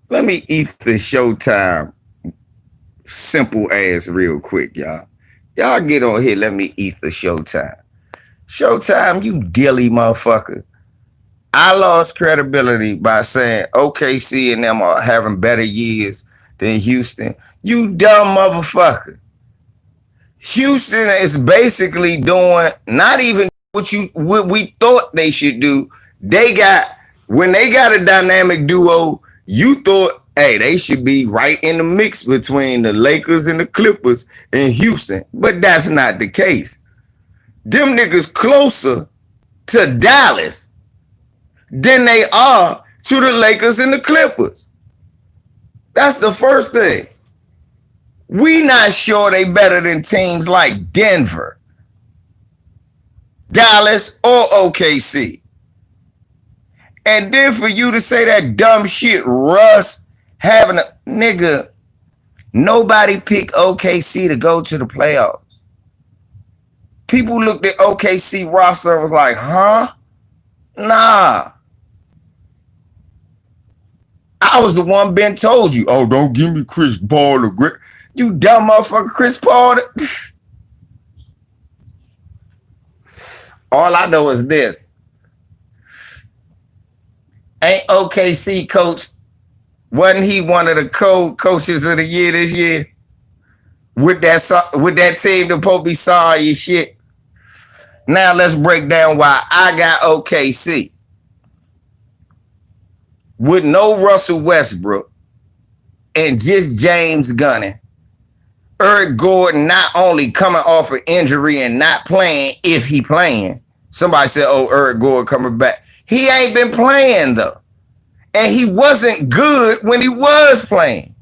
Let me eat the Showtime simple ass real quick, y'all. Y'all get on here. Let me eat the Showtime. Showtime, you dilly motherfucker. I lost credibility by saying OKC and them are having better years than Houston. You dumb motherfucker. Houston is basically doing not even what we thought they should do. They got when they got a dynamic duo, you thought, hey, they should be right in the mix between the Lakers and the Clippers in Houston. But that's not the case. Them niggas closer to Dallas than they are to the Lakers and the Clippers. That's the first thing. We not sure they better than teams like Denver, Dallas, or OKC. And then for you to say that dumb shit, Russ having a nigga, nobody picked OKC to go to the playoffs. People looked at OKC roster and was like, huh? Nah. I was the one Ben told you, oh, don't give me Chris Paul or Grit. You dumb motherfucker, Chris Paul. All I know is this. Ain't OKC coach, wasn't he one of the coaches of the year this year? With that team to Pope be sorry and shit. Now let's break down why I got OKC. With no Russell Westbrook and just James Gunn. Eric Gordon not only coming off an injury and not playing if he playing. Somebody said, oh, Eric Gordon coming back. He ain't been playing though. And he wasn't good when he was playing.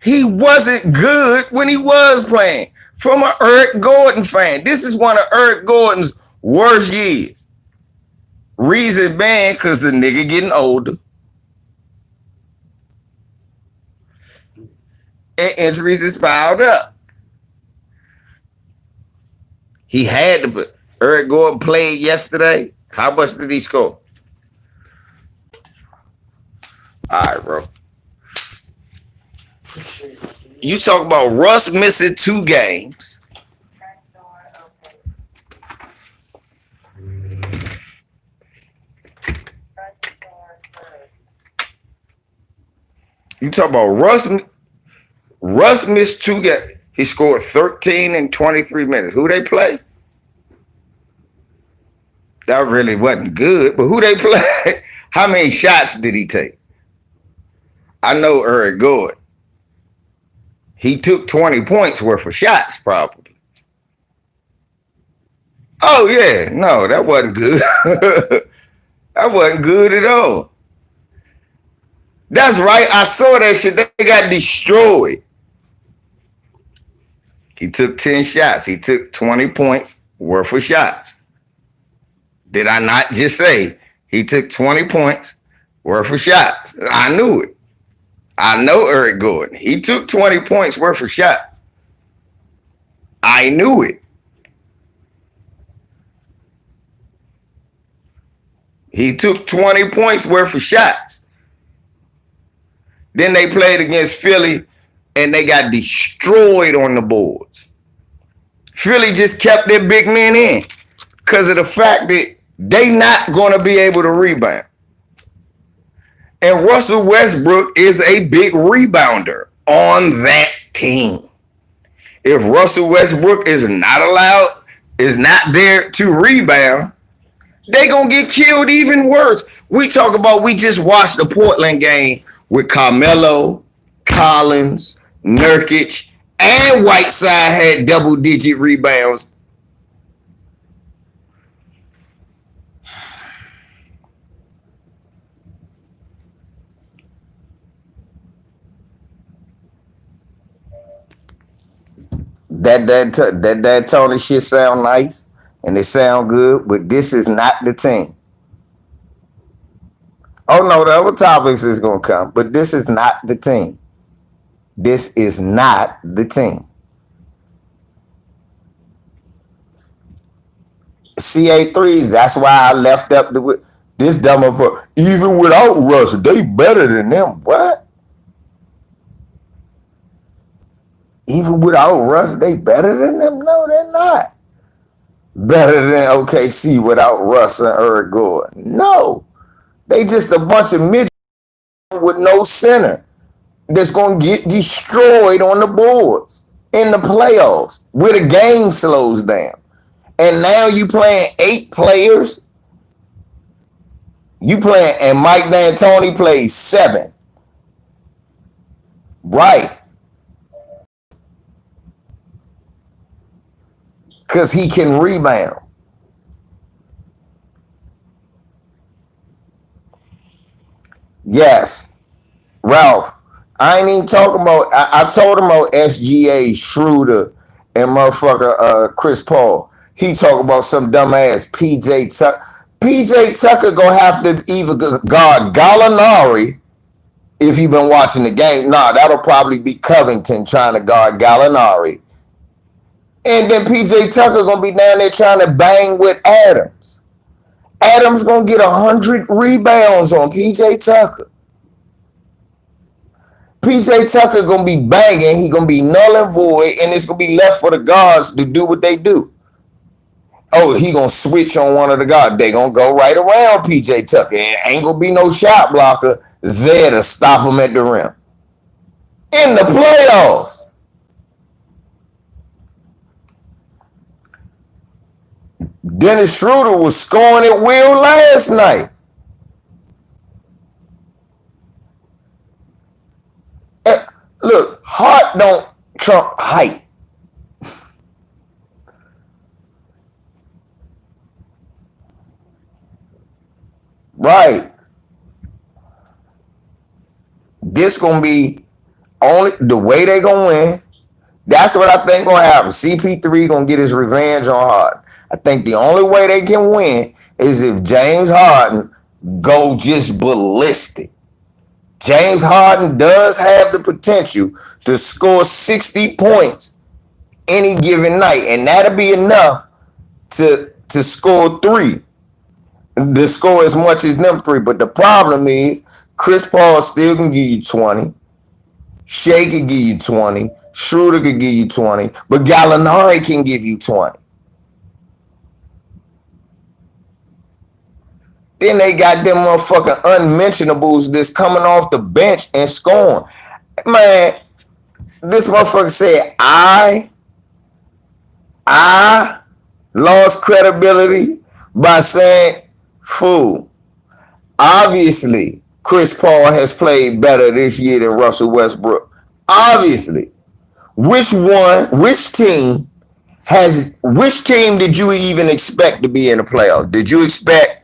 He wasn't good when he was playing. From an Eric Gordon fan. This is one of Eric Gordon's worst years. Reason being because the nigga getting older. And injuries is piled up. He had to put Eric Gordon played yesterday. How much did he score? All right, bro. You talk about Russ missing 2 games. You talk about Russ missed 2 games. He scored 13 in 23 minutes. Who they play? That really wasn't good, but who they play? How many shots did he take? I know Eric Gordon. He took 20 points worth of shots, probably. Oh, yeah. No, that wasn't good. That wasn't good at all. That's right. I saw that shit. They got destroyed. He took 10 shots. He took 20 points worth of shots. Did I not just say he took 20 points worth of shots? I knew it. I know Eric Gordon. He took 20 points worth of shots. I knew it. He took 20 points worth of shots. Then they played against Philly and they got destroyed on the boards. Philly just kept their big men in because of the fact that they not going to be able to rebound. And Russell Westbrook is a big rebounder on that team. If Russell Westbrook is not there to rebound, they going to get killed even worse. We just watched the Portland game with Carmelo, Collins, Nurkic, and Whiteside had double-digit rebounds. That Tony shit sound nice and it sound good, but this is not the team. Oh no, the other topics is gonna come, but this is not the team. This is not the team. CA3. That's why I left up this dumb motherfucker. Even without Russ, they better than them. What? Even without Russ, they better than them? No, they're not. Better than OKC without Russ and Eric Gordon. No. They just a bunch of midgets with no center that's going to get destroyed on the boards in the playoffs where the game slows down. And now you playing 8 players. You playing, and Mike D'Antoni plays 7. Right. Because he can rebound. Yes. Ralph, I ain't even talking about, I told him about SGA, Schroeder, and motherfucker Chris Paul. He talk about some dumbass PJ Tucker. PJ Tucker gonna have to either guard Gallinari if you've been watching the game. Nah, that'll probably be Covington trying to guard Gallinari. And then PJ Tucker gonna be down there trying to bang with Adams. Adams gonna get 100 rebounds on PJ Tucker. PJ Tucker gonna be banging. He gonna be null and void, and it's gonna be left for the guards to do what they do. Oh, he gonna switch on one of the guards. They gonna go right around PJ Tucker. And ain't gonna be no shot blocker there to stop him at the rim. In the playoffs. Dennis Schroeder was scoring at will last night. Look, heart don't trump height. Right. This gonna be only the way they gonna win. That's what I think gonna happen. CP3 gonna get his revenge on Harden. I think the only way they can win is if James Harden go just ballistic. James Harden does have the potential to score 60 points any given night, and that'll be enough to score 3. To score as much as them 3. But the problem is Chris Paul still can give you 20. Shea can give you 20. Schroeder can give you 20. But Gallinari can give you 20. Then they got them motherfucking unmentionables that's coming off the bench and scoring. Man, this motherfucker said, I lost credibility by saying, fool, obviously Chris Paul has played better this year than Russell Westbrook. Obviously. Which team did you even expect to be in the playoffs? Did you expect,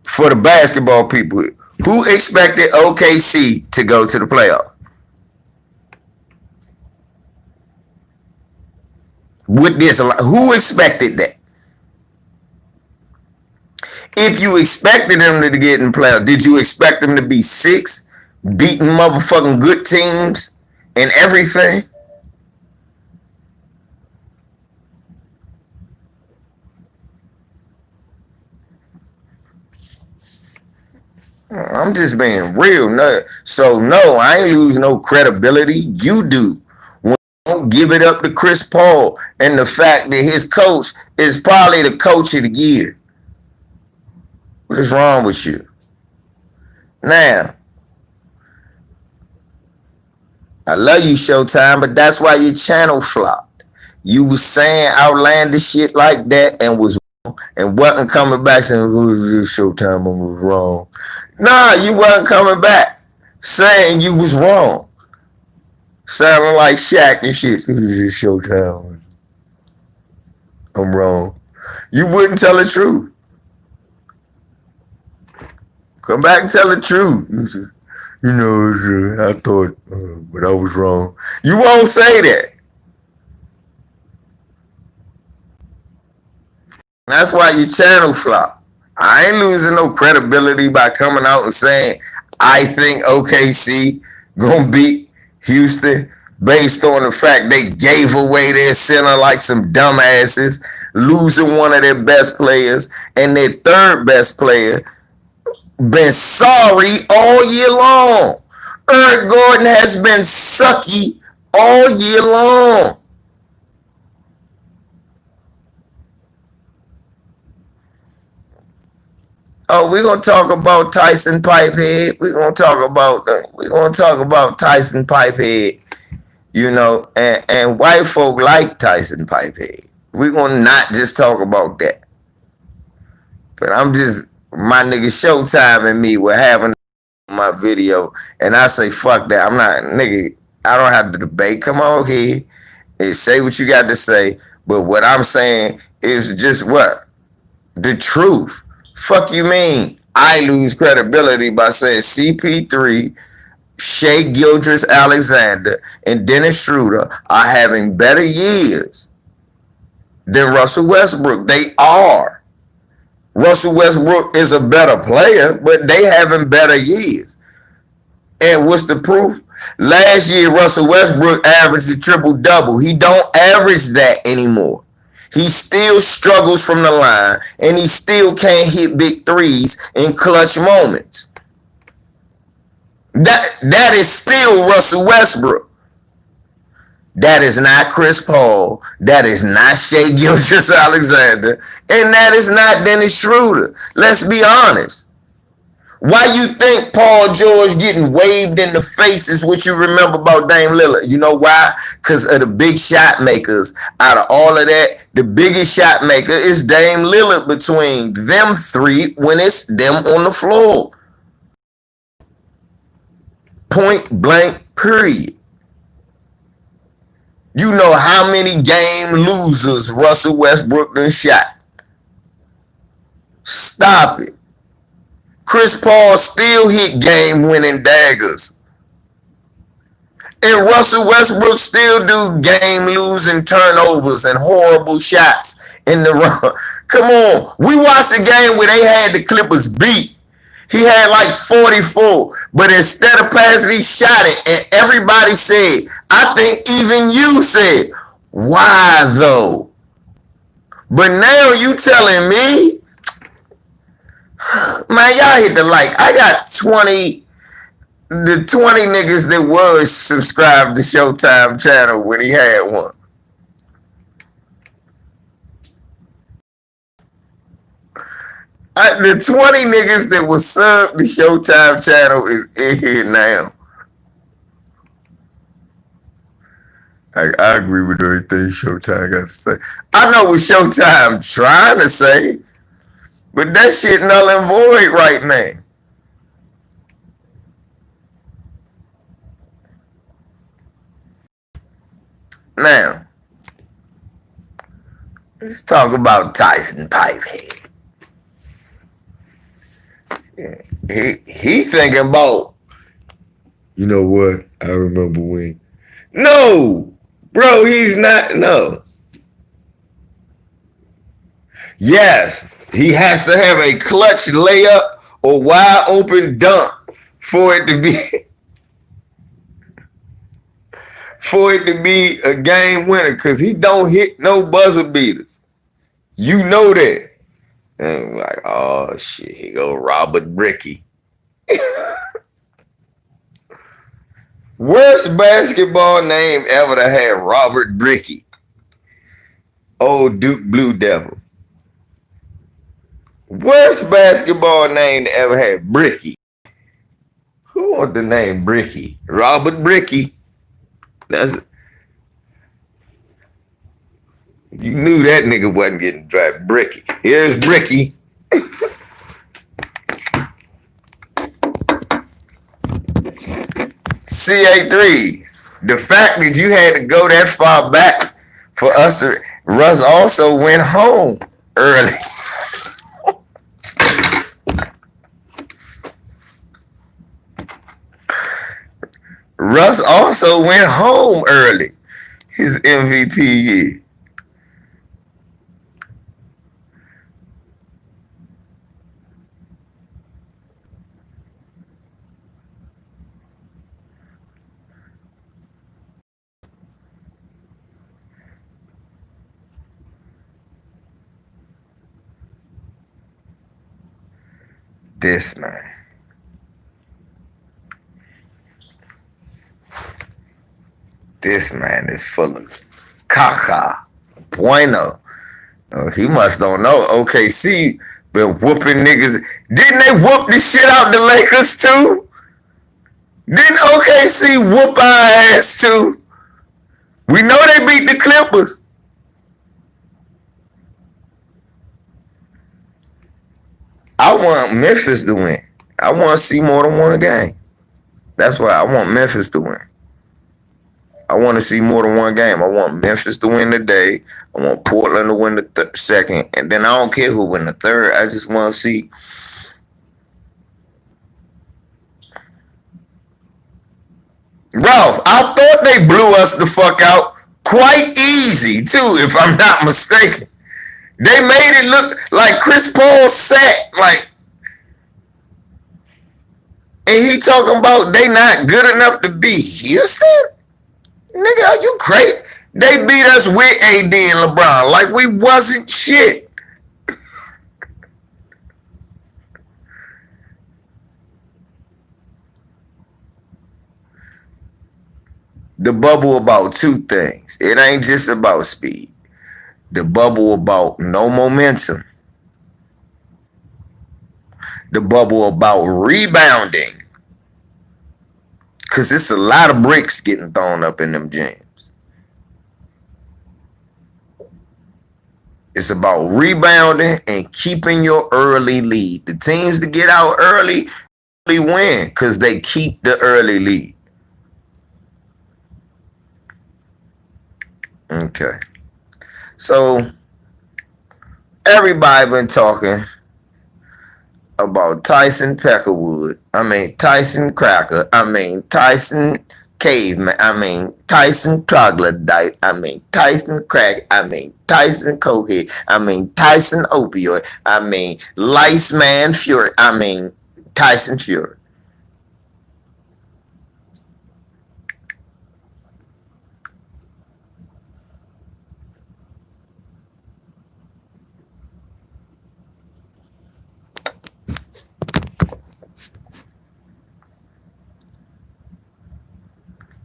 for the basketball people, who expected OKC to go to the playoffs? With this, who expected that? If you expected them to get in the playoffs, did you expect them to be 6, beating motherfucking good teams and everything? I'm just being real. No. So, no, I ain't lose no credibility. You do. When you don't give it up to Chris Paul and the fact that his coach is probably the coach of the year. What is wrong with you? Now, I love you, Showtime, but that's why your channel flopped. You was saying outlandish shit like that and was wrong and wasn't coming back saying, Showtime, I was wrong. Nah, you wasn't coming back saying you was wrong. Sounding like Shaq and shit. Showtime. I'm wrong. You wouldn't tell the truth. Come back and tell the truth. You know, I thought, but I was wrong. You won't say that. That's why your channel flopped. I ain't losing no credibility by coming out and saying, I think OKC gonna beat Houston. based on the fact they gave away their center like some dumbasses, losing one of their best players, and their third best player been sorry all year long. Eric Gordon has been sucky all year long. Oh, we're gonna talk about Tyson Pipehead. We're gonna talk about Tyson Pipehead. And white folk like Tyson Pipehead. We're gonna not just talk about that. But I'm just my nigga Showtime and me were having my video, and I say fuck that. I'm not nigga. I don't have to debate. Come on here and say what you got to say. But what I'm saying is just what the truth. Fuck you mean? I lose credibility by saying CP3, Shea Gildress Alexander, and Dennis Schroeder are having better years than Russell Westbrook. They are. Russell Westbrook is a better player, but they having better years. And what's the proof? Last year, Russell Westbrook averaged a triple-double. He don't average that anymore. He still struggles from the line, and he still can't hit big threes in clutch moments. That is still Russell Westbrook. That is not Chris Paul. That is not Shea Gildress Alexander. And that is not Dennis Schroeder. Let's be honest. Why you think Paul George getting waved in the face is what you remember about Dame Lillard? You know why? Because of the big shot makers. Out of all of that, the biggest shot maker is Dame Lillard between them three when it's them on the floor. Point blank, period. You know how many game losers Russell Westbrook done shot. Stop it. Chris Paul still hit game-winning daggers. And Russell Westbrook still do game-losing turnovers and horrible shots in the run. Come on. We watched the game where they had the Clippers beat. He had like 44, but instead of passing, he shot it. And everybody said, I think even you said, why though? But now you telling me, man, y'all hit the like. I got 20, the 20 niggas that was subscribed to Showtime channel when he had one. The 20 niggas that was subbed the Showtime channel is in here now. I agree with everything Showtime got to say. I know what Showtime trying to say, but that shit null and void right now. Now, let's talk about Tyson Pipehead. He thinking about, you know what? I remember when. No, bro, he's not. No. Yes, he has to have a clutch layup or wide open dunk for it to be a game winner, because he don't hit no buzzer beaters. You know that. And I'm like, oh shit, here go Robert Bricky. Worst basketball name ever to have Robert Bricky. Old Duke Blue Devil. Worst basketball name to ever have Bricky. Who want the name Bricky? Robert Bricky. That's You knew that nigga wasn't getting drafted. Bricky. Here's Bricky. CA3. The fact that you had to go that far back for us to. Russ also went home early. Russ also went home early. His MVP year. This man. This man is full of caca. Bueno. He must don't know. OKC been whooping niggas. Didn't they whoop the shit out the Lakers too? Didn't OKC whoop our ass too? We know they beat the Clippers. I want Memphis to win. I want to see more than one game. That's why I want Memphis to win. I want to see more than one game. I want Memphis to win today. I want Portland to win the second. And then I don't care who win the third. I just want to see. Ralph, I thought they blew us the fuck out quite easy, too, if I'm not mistaken. They made it look like Chris Paul sat, like, and he talking about they not good enough to be Houston? Nigga, are you crazy? They beat us with AD and LeBron like we wasn't shit. The bubble about two things. It ain't just about speed. The bubble about no momentum. The bubble about rebounding. Because it's a lot of bricks getting thrown up in them gyms. It's about rebounding and keeping your early lead. The teams that get out early win because they keep the early lead. Okay. So, everybody been talking about Tyson Peckerwood. Tyson Cracker. Tyson Caveman. Tyson Troglodyte. Tyson Crack. Tyson Cokehead. Tyson Opioid. Lice Man Fury. Tyson Fury.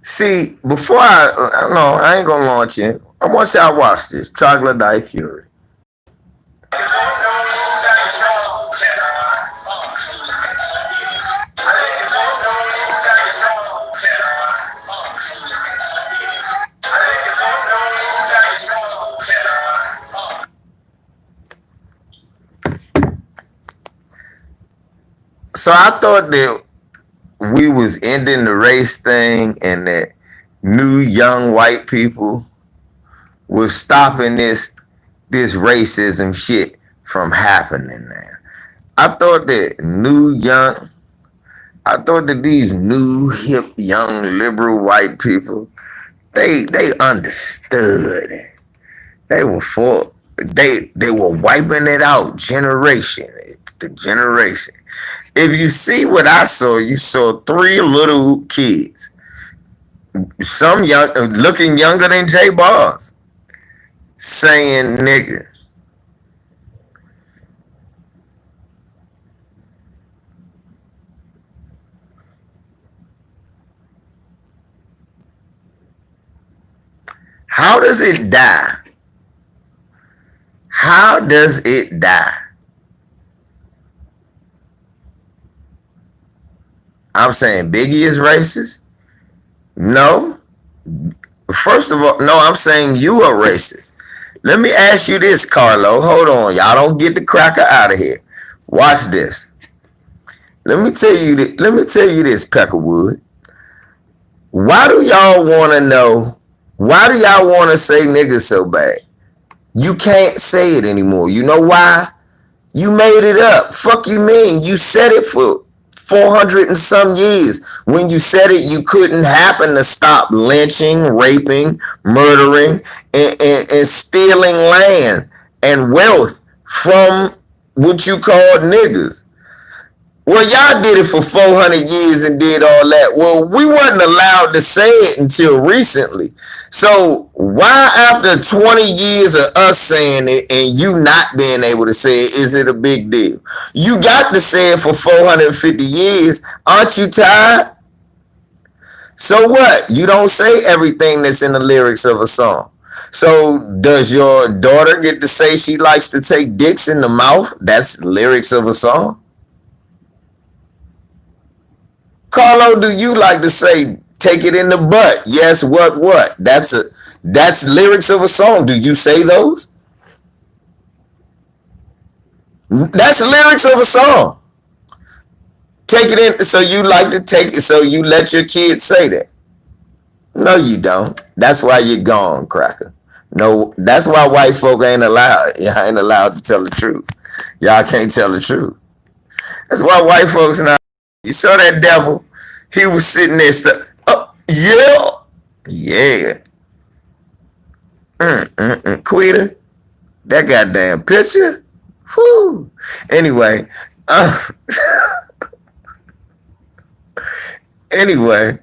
See, before I ain't gonna launch it. I want y'all to watch this. Troglodyte Fury. So I thought that we was ending the race thing and that new young white people was stopping this racism shit from happening now. I thought that these new hip young liberal white people, they understood it. They were wiping it out generation to generation. If you see what I saw, you saw three little kids. Some young, looking younger than Jay Bars, saying nigga. How does it die? How does it die? I'm saying Biggie is racist? No. First of all, no, I'm saying you are racist. Let me ask you this, Carlo. Hold on. Y'all don't get the cracker out of here. Watch this. Let me tell you this, Peckerwood. Why do y'all want to know? Why do y'all want to say niggas so bad? You can't say it anymore. You know why? You made it up. Fuck you mean? You said it for 400 and some years. When you said it, you couldn't happen to stop lynching, raping, murdering, and stealing land and wealth from what you called niggas. Well, y'all did it for 400 years and did all that. Well, we wasn't allowed to say it until recently. So why after 20 years of us saying it and you not being able to say it, is it a big deal? You got to say it for 450 years. Aren't you tired? So what? You don't say everything that's in the lyrics of a song. So does your daughter get to say she likes to take dicks in the mouth? That's lyrics of a song. Carlo, do you like to say take it in the butt? Yes, what? That's lyrics of a song. Do you say those? That's lyrics of a song. Take it in, so you like to take it, so you let your kids say that. No, you don't. That's why you're gone, cracker. No, that's why white folk ain't allowed. Y'all ain't allowed to tell the truth. Y'all can't tell the truth. That's why white folks not. You saw that devil. He was sitting there. Oh, yeah. Quita, that goddamn picture. Whew. Anyway, anyway,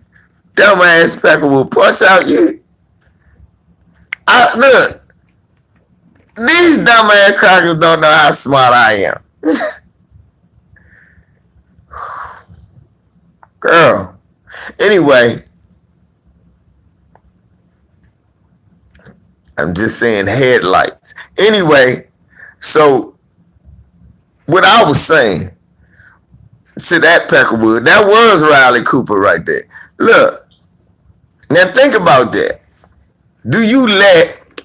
dumbass Pecker will punch out you. Look, these dumbass crackers don't know how smart I am. Girl. Anyway, I'm just saying headlights. Anyway, so what I was saying to that Peckerwood, that was Riley Cooper right there. Look, now think about that. Do you let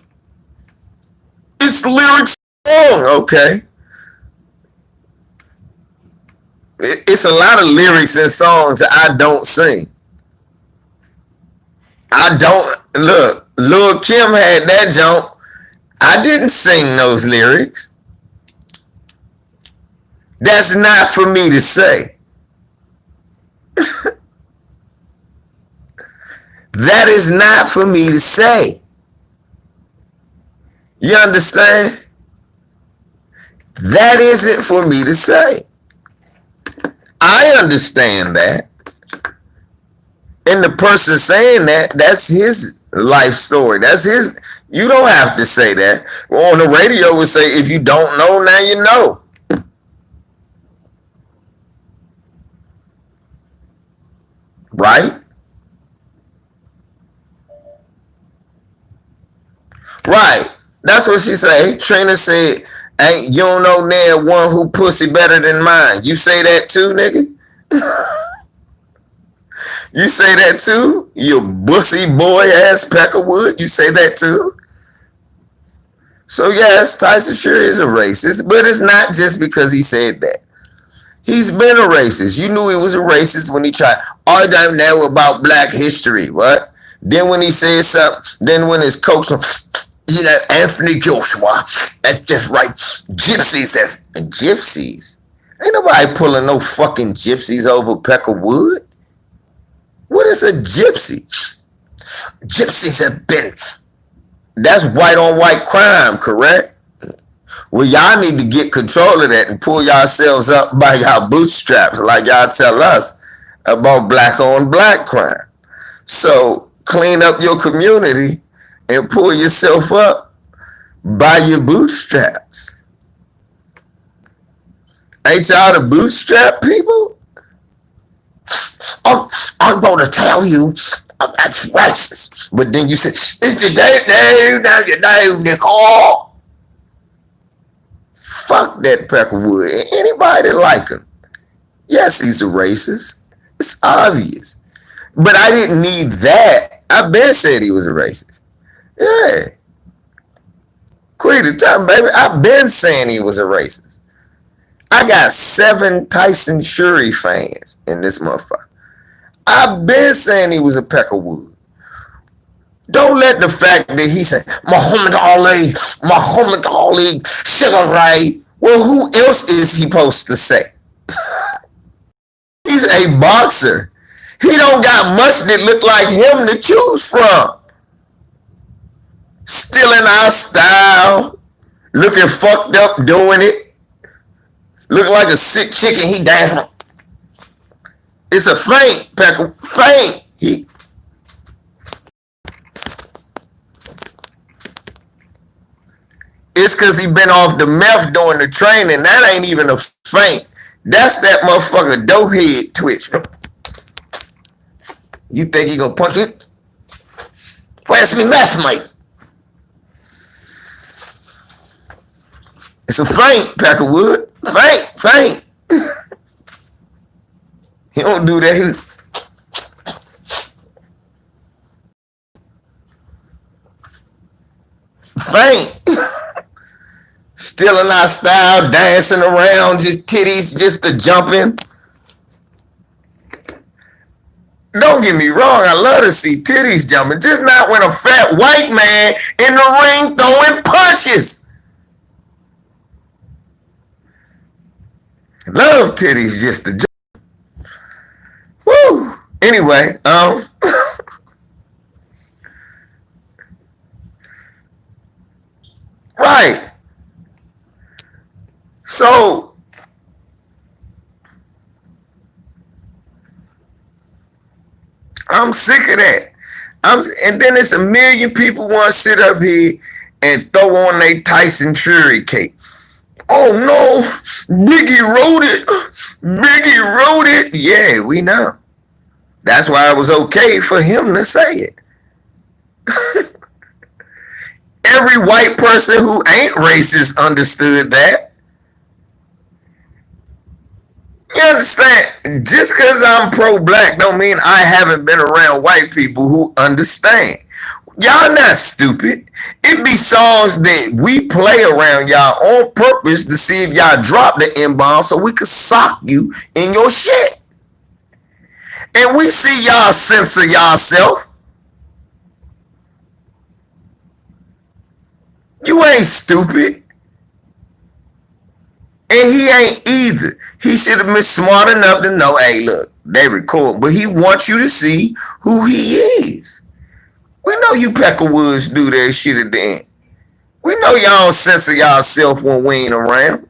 it's lyrics song, okay? It's a lot of lyrics in songs that I don't sing. I don't look. Lil Kim had that jump. I didn't sing those lyrics. That's not for me to say. That is not for me to say. You understand? That isn't for me to say. I understand that. And the person saying that, that's his life story. That's his. You don't have to say that. Well, on the radio, we say, if you don't know, now you know. Right? Right. That's what she said. Trina said, ain't you don't know there one who pussy better than mine. You say that too, nigga? You say that too? You bussy boy ass Peckerwood? You say that too? So yes, Tyson Fury is a racist, but it's not just because he said that. He's been a racist. You knew he was a racist when he tried. All damn know about black history. What? Then when he said something, then when his coach, you know, Anthony Joshua, that's just right. Gypsies, gypsies. Ain't nobody pulling no fucking gypsies over Peckerwood. What is a gypsy? Gypsies have been. That's white on white crime, correct? Well, y'all need to get control of that and pull yourselves up by y'all bootstraps, like y'all tell us about black on black crime. So clean up your community and pull yourself up by your bootstraps. Ain't y'all the bootstrap people? Oh, I'm going to tell you that's racist. But then you said, it's your name, now your name, Nicole. Fuck that Peckerwood. Anybody like him? Yes, he's a racist. It's obvious. But I didn't need that. I been said he was a racist. Yeah. Quit the time, baby. I've been saying he was a racist. I got 7 Tyson Fury fans in this motherfucker. I've been saying he was a Peckerwood. Don't let the fact that he said Muhammad Ali, Sugar Ray. Well, who else is he supposed to say? He's a boxer. He don't got much that look like him to choose from. Still in our style, looking fucked up doing it. Look like a sick chicken. He dancing. It's a feint, Pecker. Feint. It's because he been off the meth during the training. That ain't even a feint. That's that motherfucker dope head twitch. You think he gonna punch it? Where's me meth, mate? It's a feint, Peckerwood. Feint. He don't do that. Feint. Still in our style, dancing around, just titties, just the jumping. Don't get me wrong, I love to see titties jumping, just not when a fat white man in the ring throwing punches. Love titties just to jump. Woo. Anyway, right. So I'm sick of that. And then it's a million people want to sit up here and throw on their Tyson Fury cake. Oh no, Biggie wrote it. Biggie wrote it. Yeah, we know. That's why it was okay for him to say it. Every white person who ain't racist understood that. You understand? Just because I'm pro-black don't mean I haven't been around white people who understand. Y'all not stupid. It be songs that we play around y'all on purpose to see if y'all drop the N-bomb so we could sock you in your shit. And we see y'all censor yourself. You ain't stupid. And he ain't either. He should have been smart enough to know, hey, look, they record. But he wants you to see who he is. We know you Peckerwoods do that shit at the end. We know y'all don't censor yourself when we ain't around.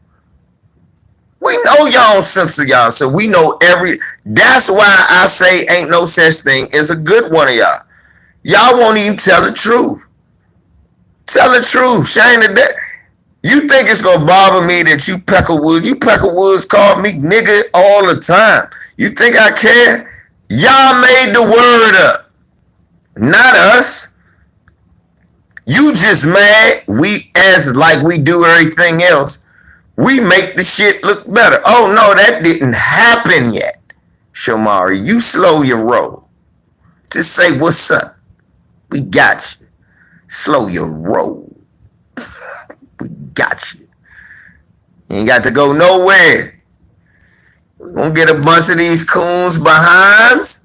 We know y'all don't censor y'all. So we know that's why I say ain't no such thing as a good one of y'all. Y'all won't even tell the truth. Tell the truth. Shane to death. You think it's gonna bother me that you Peckerwoods call me nigga all the time. You think I care? Y'all made the word up. Not us. You just mad. We, as like we do everything else, we make the shit look better. Oh no, that didn't happen yet. Shamari, you slow your roll. Just say what's up. We got you. Slow your roll. We got you. You ain't got to go nowhere. We're gonna get a bunch of these coons behinds.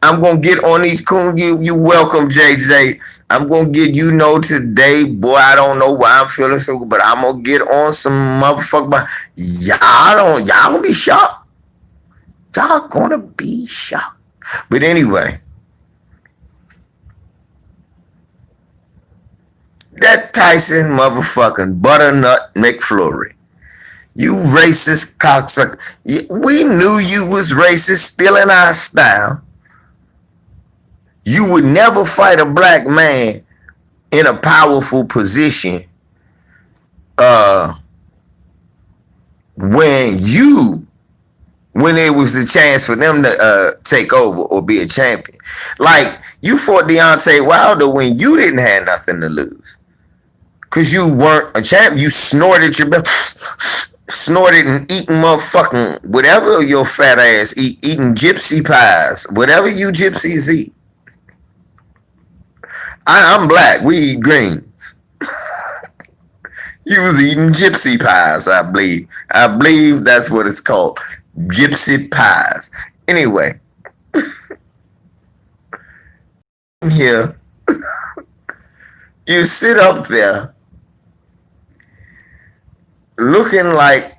I'm gonna get on these coons. You welcome, JJ. I'm gonna get today, boy. I don't know why I'm feeling so good, but I'm gonna get on some motherfucker. Y'all gonna be shocked. Y'all gonna be shocked. But anyway. That Tyson motherfucking butternut McFlurry. You racist cocksucker. We knew you was racist, still in our style. You would never fight a black man in a powerful position when it was the chance for them to take over or be a champion. Like, you fought Deontay Wilder when you didn't have nothing to lose. Because you weren't a champ. You snorted your snorted and eating motherfucking whatever your fat ass eat, eating gypsy pies, whatever you gypsies eat. I'm black. We eat greens. You was eating gypsy pies, I believe. I believe that's what it's called. Gypsy pies. Anyway. Here. You sit up there looking like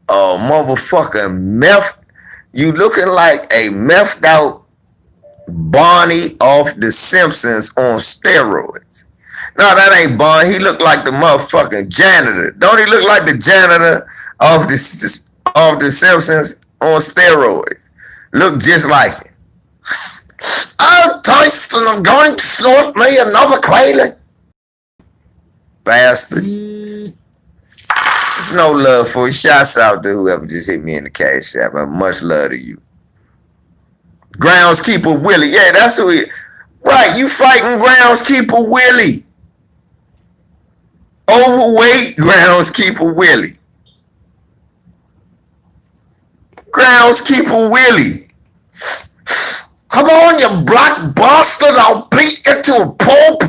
a motherfucking meth. You looking like a methed out Barney off The Simpsons on steroids. No, that ain't Barney. He looked like the motherfucking janitor. Don't he look like the janitor of of The Simpsons on steroids. Look just like it. Oh, Tyson, I'm going to snort me another quailer. Bastard. There's no love for you. Shouts out to whoever just hit me in the cash app. Much love to you. Groundskeeper Willie. Yeah, that's who he. Right, you fighting Groundskeeper Willie. Overweight Groundskeeper Willie. Groundskeeper Willie. Come on, you black bastard. I'll beat you to a pulp.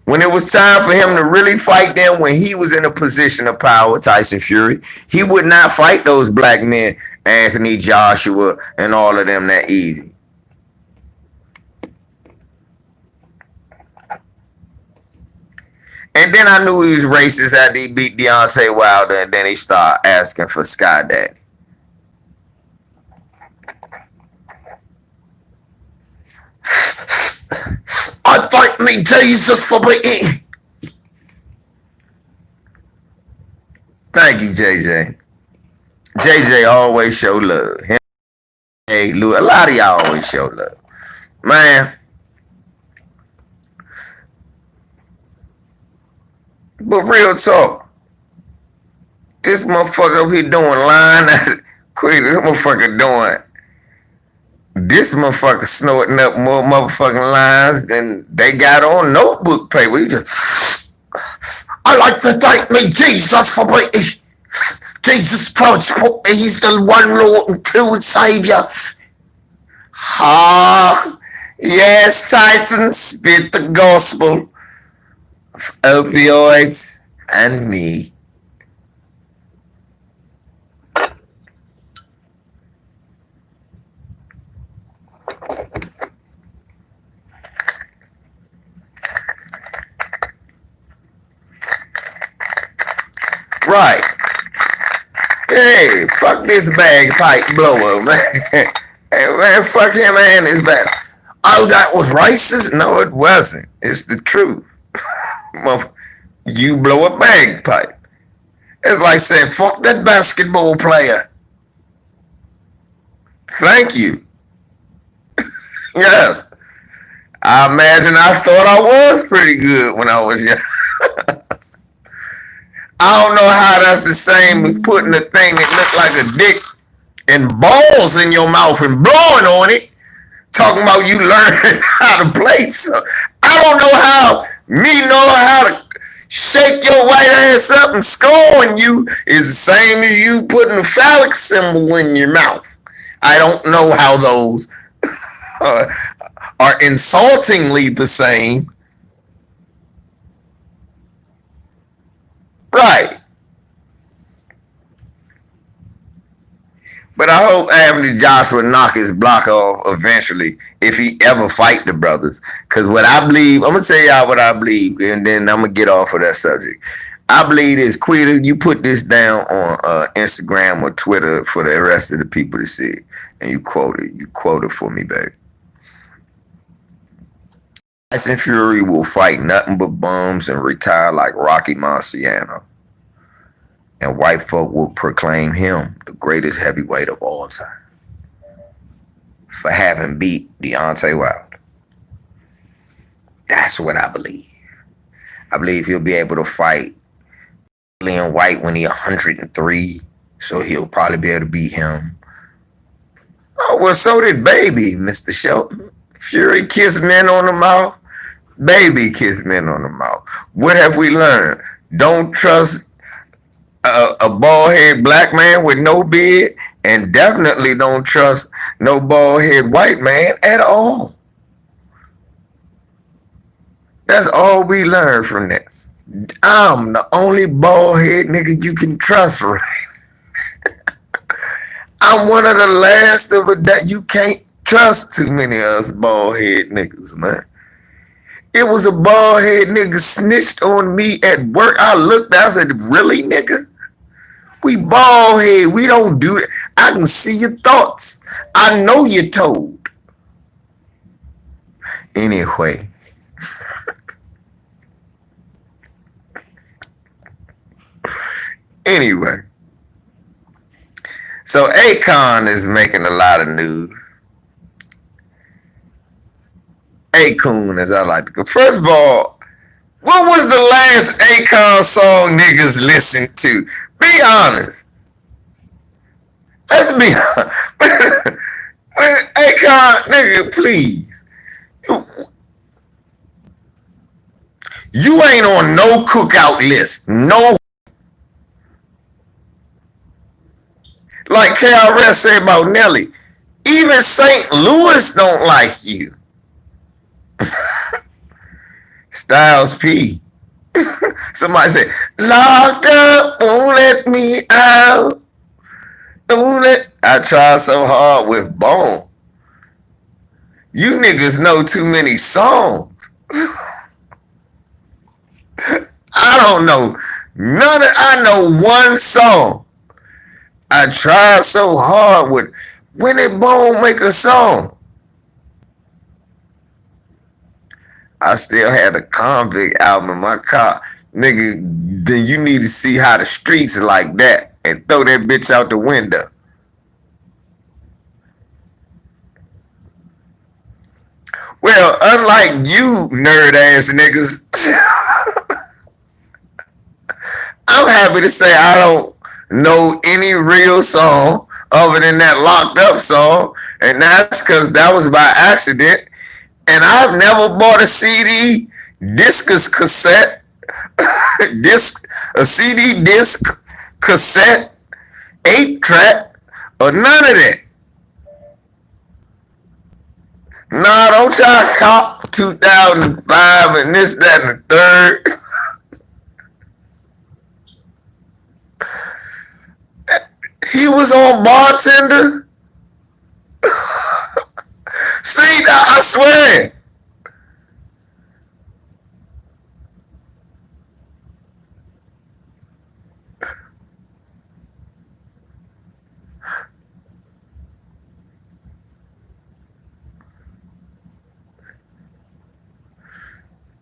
When it was time for him to really fight them, when he was in a position of power, Tyson Fury, he would not fight those black men, Anthony Joshua, and all of them that easy. And then I knew he was racist after he beat Deontay Wilder, and then he started asking for Sky Daddy. I thank me Jesus for beating. Thank you, JJ. JJ always show love. Hey, Lou, a lot of y'all always show love. Man. But real talk. This motherfucker up here doing line. Quit this motherfucker doing. This motherfucker snorting up more motherfucking lines than they got on notebook paper. He just, I like to thank me Jesus for being Jesus Christ. He's the one Lord and true Savior. Ah, yes, Tyson, spit the gospel of opioids and me. Right. Hey, fuck this bagpipe blower, man. Hey, man, fuck him and his bag. Oh, that was racist? No, it wasn't. It's the truth. You blow a bagpipe. It's like saying, fuck that basketball player. Thank you. Yes. I imagine I thought I was pretty good when I was young. I don't know how that's the same as putting a thing that looked like a dick and balls in your mouth and blowing on it, talking about you learning how to play. So I don't know how me know how to shake your white ass up and scoring you is the same as you putting a phallic symbol in your mouth. I don't know how those are insultingly the same. Right. But I hope Anthony Joshua knock his block off eventually if he ever fight the brothers. Because what I believe, I'm going to tell y'all what I believe, and then I'm going to get off of that subject. I believe this, Quita, you put this down on Instagram or Twitter for the rest of the people to see. And you quote it. You quote it for me, baby. Tyson Fury will fight nothing but bums and retire like Rocky Marciano. And white folk will proclaim him the greatest heavyweight of all time for having beat Deontay Wilder. That's what I believe. I believe he'll be able to fight Leon White when he's 103, so he'll probably be able to beat him. Oh, well, so did Baby, Mr. Shelton. Fury kissed men on the mouth. Baby kissed men on the mouth. What have we learned? Don't trust a bald-head black man with no beard, and definitely don't trust no bald-head white man at all. That's all we learned from that. I'm the only bald-head nigga you can trust, right? I'm one of the last of it that you can't trust too many of us bald-head niggas, man. It was a bald-head nigga snitched on me at work. I looked, I said, really, nigga? We bald-head. We don't do that. I can see your thoughts. I know you're told. Anyway. Anyway, so Akon is making a lot of news. Akoon, as I like to go. First of all, what was the last Akon song niggas listened to? Be honest. Let's be honest. Akon, nigga, please. You ain't on no cookout list. No. Like KRS said about Nelly. Even St. Louis don't like you. Styles P. Somebody said, locked up, won't let me out. Don't let. I tried so hard with Bone. You niggas know too many songs. I don't know none of. I know one song. I tried so hard with. When did Bone make a song? I still had a Convict album in my car. Nigga, then you need to see how the streets are like that and throw that bitch out the window. Well, unlike you nerd ass niggas, I'm happy to say I don't know any real song other than that Locked Up song, and that's because that was by accident. And I've never bought a CD, discus cassette, a CD disc, cassette, 8-track, or none of that. Nah, don't try to cop 2005 and this, that, and the third. He was on Bartender. See, I swear.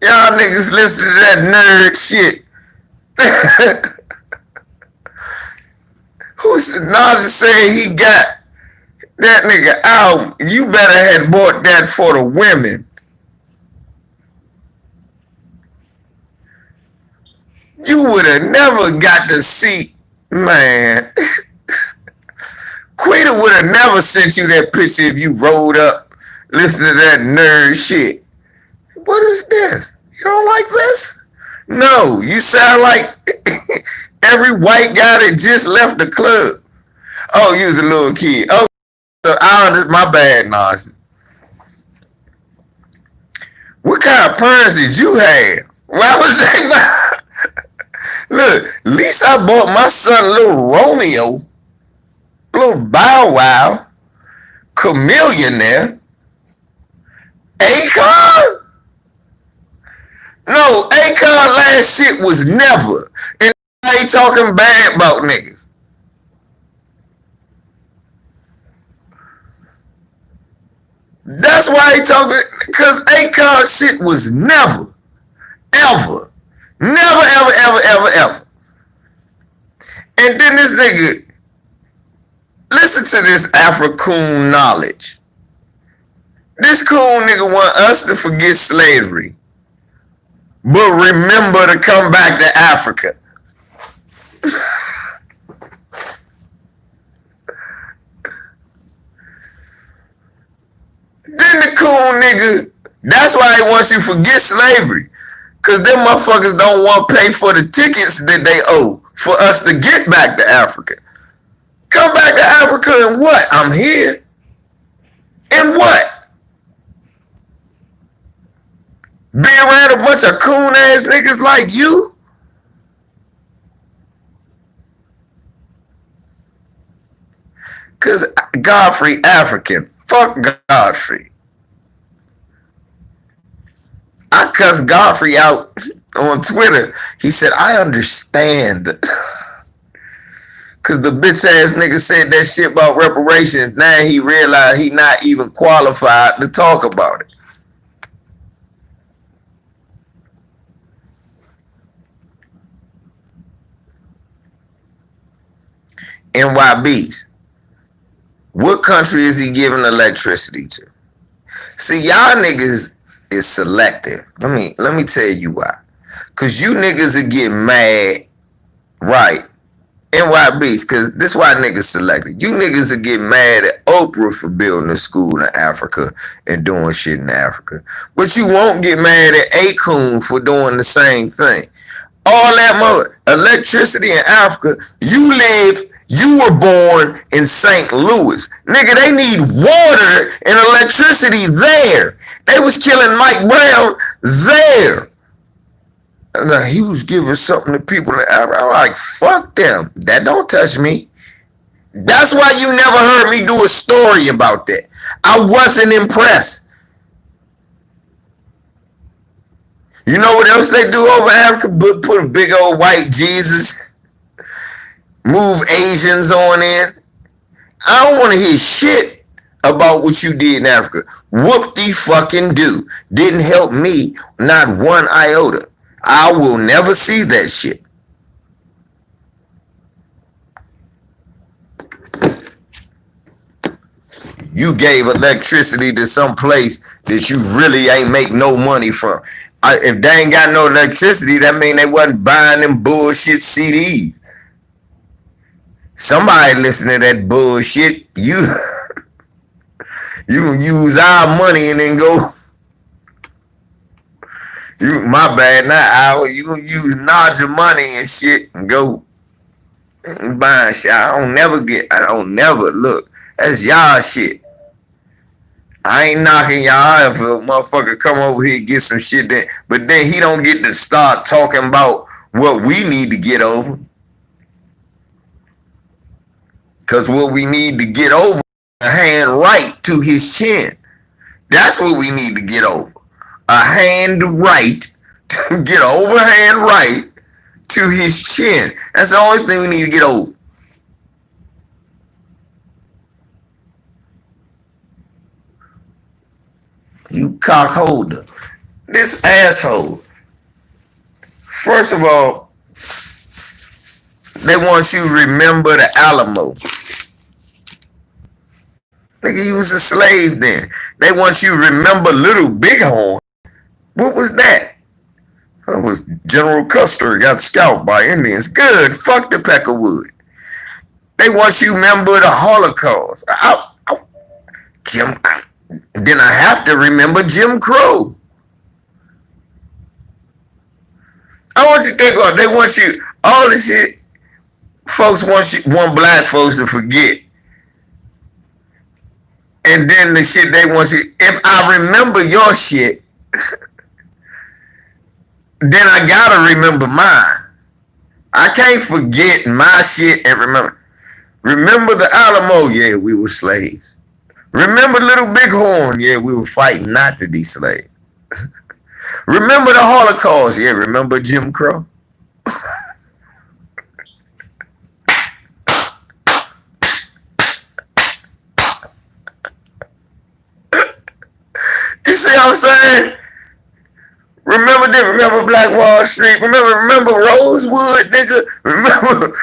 Y'all niggas listen to that nerd shit. Who's Nas saying he got that nigga album? You better had bought that for the women. You would have never got to see, man. Quita would have never sent you that picture if you rolled up listening to that nerd shit. What is this? You don't like this? No, you sound like every white guy that just left the club. Oh, you was a little kid. Oh, so my bad, Nas. What kind of parents did you have? Why was that? Look, at least I bought my son a little Romeo, a little Bow Wow, Chameleonaire, Akon. No, Akon last shit was never. And now he talking bad about niggas. That's why he talking, because Akon shit was never, ever, never, ever, ever, ever, ever. And then this nigga, listen to this Akoon knowledge. This cool nigga want us to forget slavery, but remember to come back to Africa. Then the cool nigga, that's why he wants you to forget slavery. Cause them motherfuckers don't want to pay for the tickets that they owe for us to get back to Africa. Come back to Africa and what? I'm here. And what? Be around a bunch of coon ass niggas like you? Cause Godfrey African. Fuck Godfrey. I cussed Godfrey out on Twitter. He said, I understand. Cause the bitch ass nigga said that shit about reparations. Now he realized he not even qualified to talk about it. NYBs. What country is he giving electricity to? See, y'all niggas is selective. Let me tell you why. Cause you niggas will get mad, right? NYBs, cause this is why niggas selected. You niggas will get mad at Oprah for building a school in Africa and doing shit in Africa. But you won't get mad at Akoon for doing the same thing. All that electricity in Africa, you were born in St. Louis. Nigga, they need water and electricity there. They was killing Mike Brown there. Now, he was giving something to people in Africa. I'm like, fuck them. That don't touch me. That's why you never heard me do a story about that. I wasn't impressed. You know what else they do over Africa? Put a big old white Jesus, move Asians on in. I don't want to hear shit about what you did in Africa. Whoop-de-fucking-do. Didn't help me, not one iota. I will never see that shit. You gave electricity to some place that you really ain't make no money from. If they ain't got no electricity, that mean they wasn't buying them bullshit CDs. Somebody listen to that bullshit. You can use our money and then go. My bad, not our. You can use Naja money and shit and go buying shit. I don't never look. That's y'all shit. I ain't knocking y'all if a motherfucker come over here and get some shit then, but then he don't get to start talking about what we need to get over. Cause what we need to get over, a hand right to his chin. That's what we need to get over. A hand right, to get an overhand right to his chin. That's the only thing we need to get over. You cock holder. This asshole. First of all, they want you to remember the Alamo. Nigga, he was a slave then. They want you to remember Little Bighorn. What was that? That was General Custer got scalped by Indians. Good. Fuck the Peckerwood. They want you to remember the Holocaust. Then I have to remember Jim Crow. I want you to think about it. They want you, all this shit, folks want black folks to forget. And then the shit they want you, if I remember your shit, then I gotta remember mine. I can't forget my shit and remember. Remember the Alamo? Yeah, we were slaves. Remember Little Bighorn? Yeah, we were fighting not to be slaves. Remember the Holocaust? Yeah, remember Jim Crow? You see what I'm saying? Remember Black Wall Street. Remember Rosewood, nigga. Remember.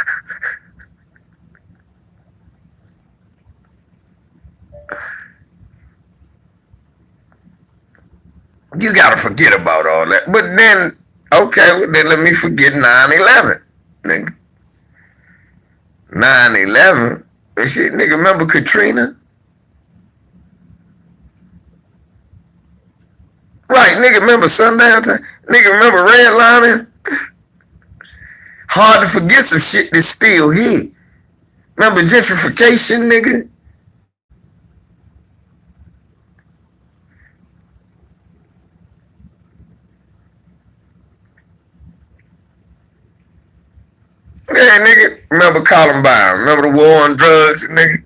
You gotta forget about all that. But then, okay, then let me forget 9/11, nigga. 9/11. Shit, nigga, remember Katrina? Right, nigga, remember Sundown Time? Nigga, remember redlining? Hard to forget some shit that's still here. Remember gentrification, nigga? Yeah, nigga, remember Columbine? Remember the war on drugs, nigga?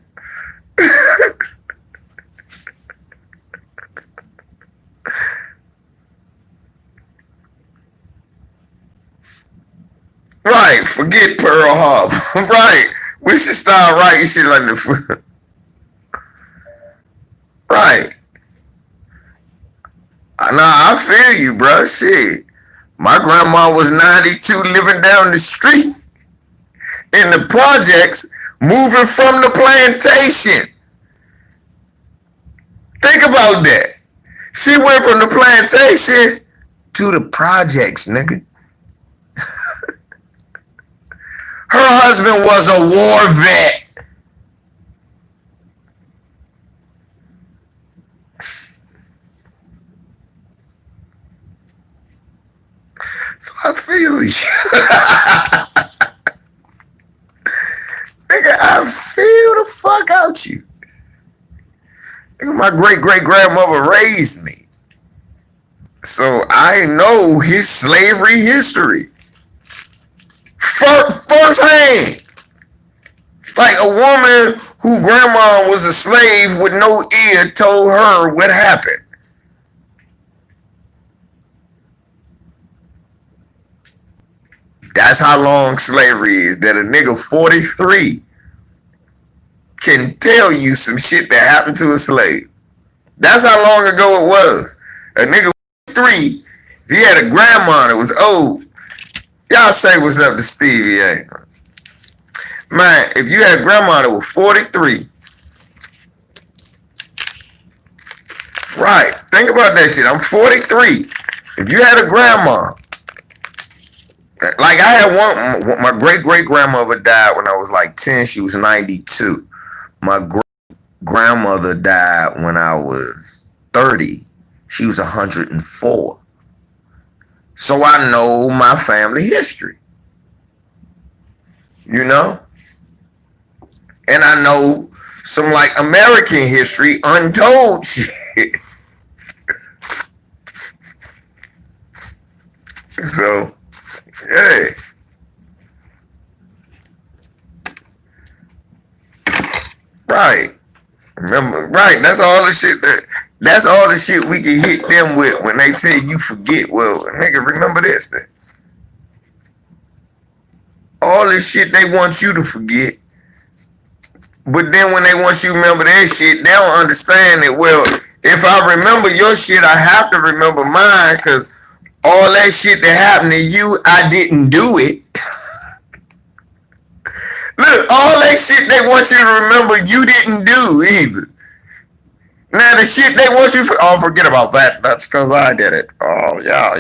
Right, forget Pearl Harbor. Right, we should start writing shit like the. Right. Nah, I feel you, bro. Shit. My grandma was 92 living down the street in the projects Moving from the plantation. Think about that. She went from the plantation to the projects, nigga. Her husband was a war vet. So I feel you. Nigga, I feel the fuck out you. Nigga, my great-great-grandmother raised me. So I know his slavery history. First hand. Like a woman whose grandma was a slave with no ear told her what happened. That's how long slavery is. That a nigga 43 can tell you some shit that happened to a slave. That's how long ago it was. A nigga 43, if he had a grandma that was old, y'all say what's up to Stevie A. Man, if you had a grandma that was 43, right, think about that shit. I'm 43. If you had a grandma, like I had one, my great-great-grandmother died when I was like 10. She was 92. My grandmother died when I was 30. She was 104. So I know my family history. You know? And I know some like American history, untold shit. So, hey. Right. Remember, right, that's all the shit we can hit them with when they tell you forget. Well, nigga, remember this then. All this shit they want you to forget. But then when they want you to remember their shit, they don't understand it. Well, if I remember your shit, I have to remember mine, because all that shit that happened to you, I didn't do it. Look, all that shit they want you to remember, you didn't do either. Now the shit they want you to, oh, forget about that. That's because I did it. Oh, yeah.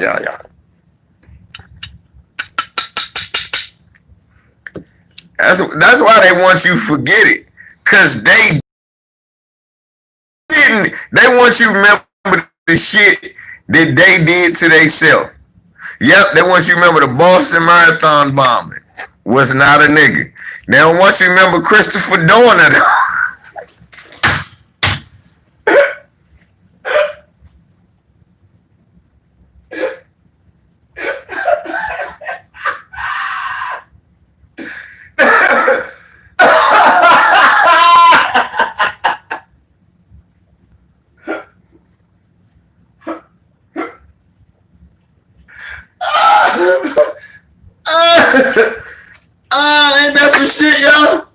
That's why they want you to forget it. Because they didn't. They want you to remember the shit that they did to themselves. Yep, they want you to remember the Boston Marathon bombing. Was not a nigga. They don't want you to remember Christopher doing it. Ain't that some shit, y'all?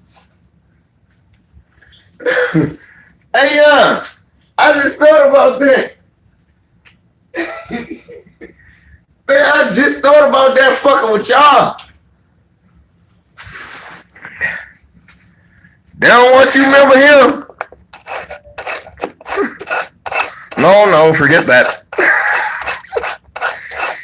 Hey, I just thought about that. Man, I just thought about that fucking with y'all. They don't want you to remember him. No, forget that.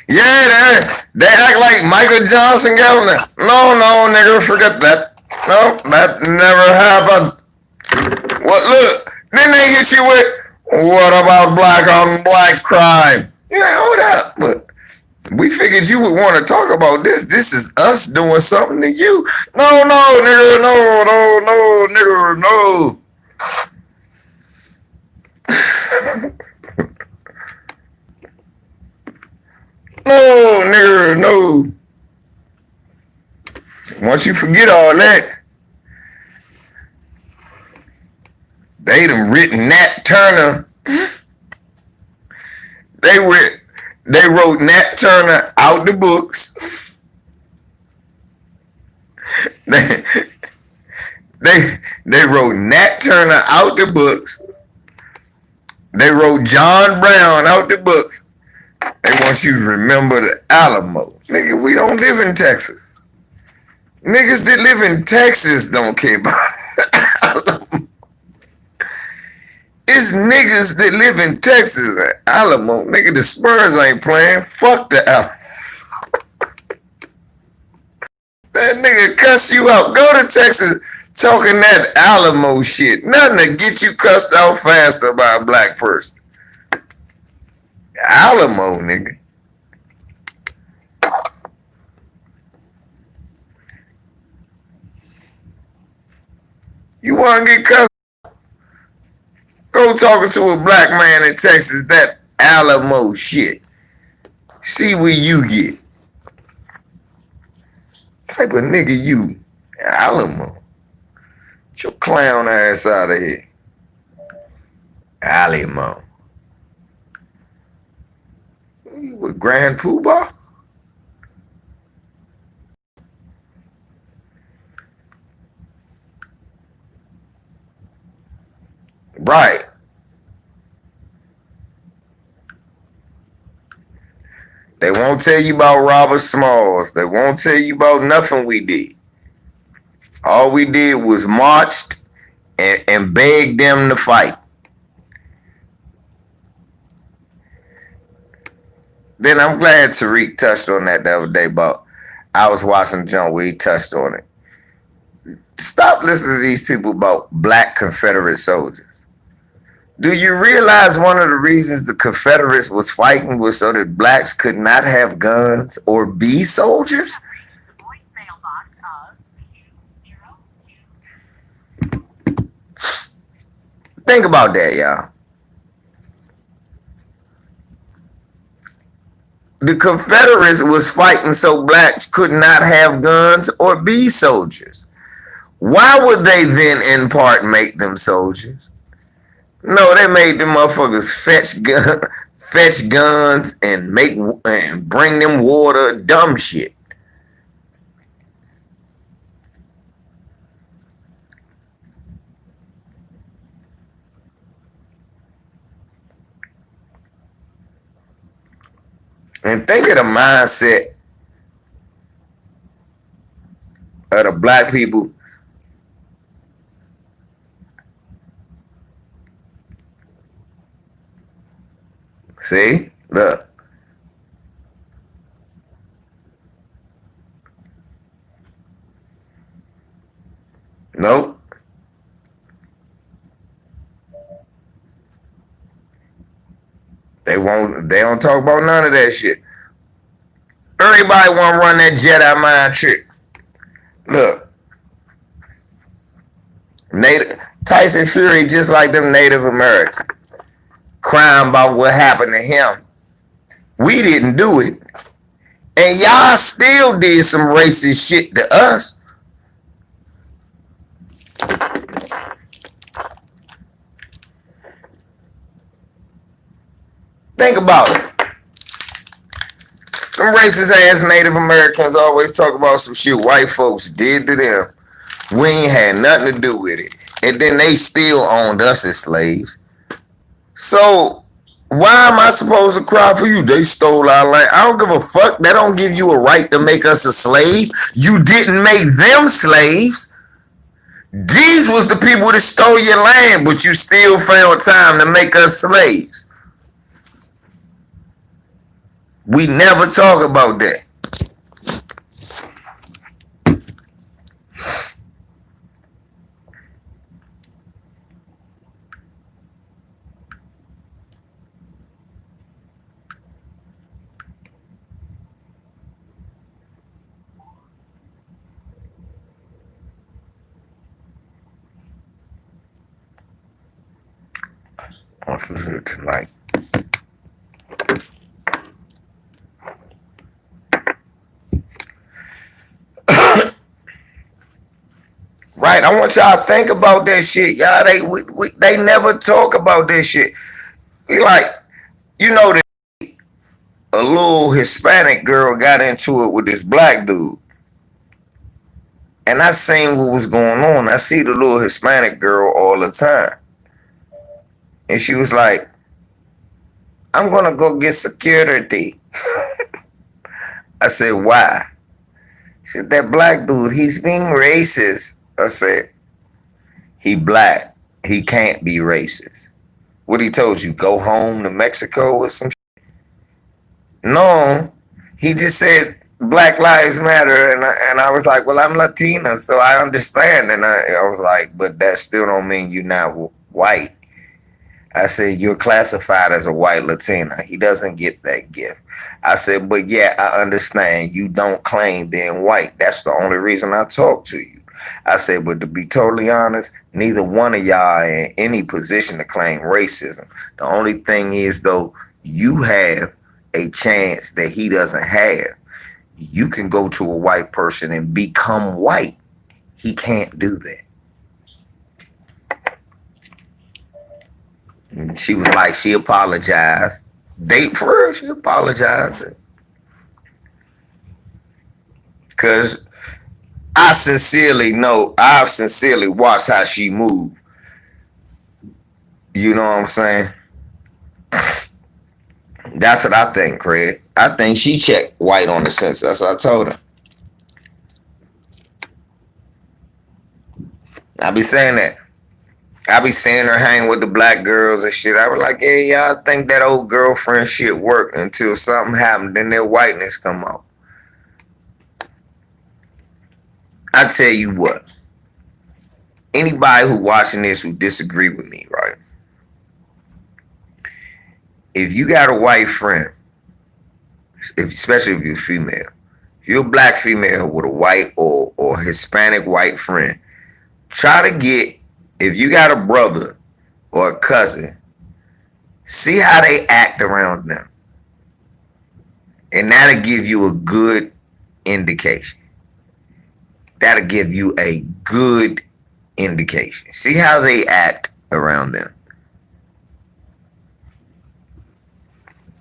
Yeah, they act like Michael Johnson Governor. No, nigga, forget that. No, that never happened. What? Look, then they hit you with, what about black on black crime? Yeah, hold up, but we figured you would want to talk about this. This is us doing something to you. No, nigga, no, nigga, no. No, nigga, no. Once you forget all that, they done written Nat Turner. They wrote Nat Turner out the books. They wrote Nat Turner out the books. They wrote John Brown out the books. They want you to remember the Alamo. Nigga, we don't live in Texas. Niggas that live in Texas don't care about Alamo. It's niggas that live in Texas at Alamo. Nigga, the Spurs ain't playing. Fuck the Alamo. That nigga cuss you out. Go to Texas talking that Alamo shit. Nothing to get you cussed out faster by a black person. Alamo, nigga. You want to get cussed? Go talking to a black man in Texas that Alamo shit. See where you get. Type of nigga you. Alamo. Get your clown ass out of here. Alamo. You with Grand Poobah? Right. They won't tell you about Robert Smalls. They won't tell you about nothing we did. All we did was marched and begged them to fight. Then I'm glad Tariq touched on that the other day, but I was watching John where he touched on it. Stop listening to these people about black Confederate soldiers. Do you realize one of the reasons the Confederates was fighting was so that blacks could not have guns or be soldiers? Think about that, y'all. The Confederates was fighting so blacks could not have guns or be soldiers. Why would they then in part make them soldiers? No, they made them motherfuckers fetch guns and bring them water, dumb shit. And think of the mindset of the black people. See? Look. Nope. They don't talk about none of that shit. Everybody wanna run that Jedi mind trick. Look. Tyson Fury just like them Native Americans. Crying about what happened to him. We didn't do it. And y'all still did some racist shit to us. Think about it. Them racist ass Native Americans always talk about some shit white folks did to them. We ain't had nothing to do with it. And then they still owned us as slaves. So why am I supposed to cry for you? They stole our land. I don't give a fuck. That don't give you a right to make us a slave. You didn't make them slaves. These was the people that stole your land, but you still found time to make us slaves. We never talk about that. What was it tonight? Right, I want y'all to think about that shit, y'all. They never talk about this shit. We like, you know that a little Hispanic girl got into it with this black dude, and I seen what was going on. I see the little Hispanic girl all the time, and she was like, "I'm gonna go get security." I said, "Why?" She said, that black dude, he's being racist. I said, he black. He can't be racist. What he told you? Go home to Mexico or some shit? No. He just said Black Lives Matter, and I was like, well, I'm Latina, so I understand. And I was like, but that still don't mean you're not white. I said, you're classified as a white Latina. He doesn't get that gift. I said, but yeah, I understand you don't claim being white. That's the only reason I talk to you. I said, but to be totally honest, neither one of y'all in any position to claim racism. The only thing is, though, you have a chance that he doesn't have. You can go to a white person and become white. He can't do that. And she was like, she apologized. For her, she apologized. Because I've sincerely watched how she moved. You know what I'm saying? That's what I think, Craig. I think she checked white on the census. That's what I told her. I be saying that. I be seeing her hang with the black girls and shit. I was like, hey, y'all think that old girlfriend shit work until something happened, then their whiteness come out. I tell you what. Anybody who watching this who disagree with me, right? If you got a white friend, especially if you're female, if you're a black female with a white or Hispanic white friend, try to get, if you got a brother or a cousin, see how they act around them. And that'll give you a good indication. That'll give you a good indication. See how they act around them.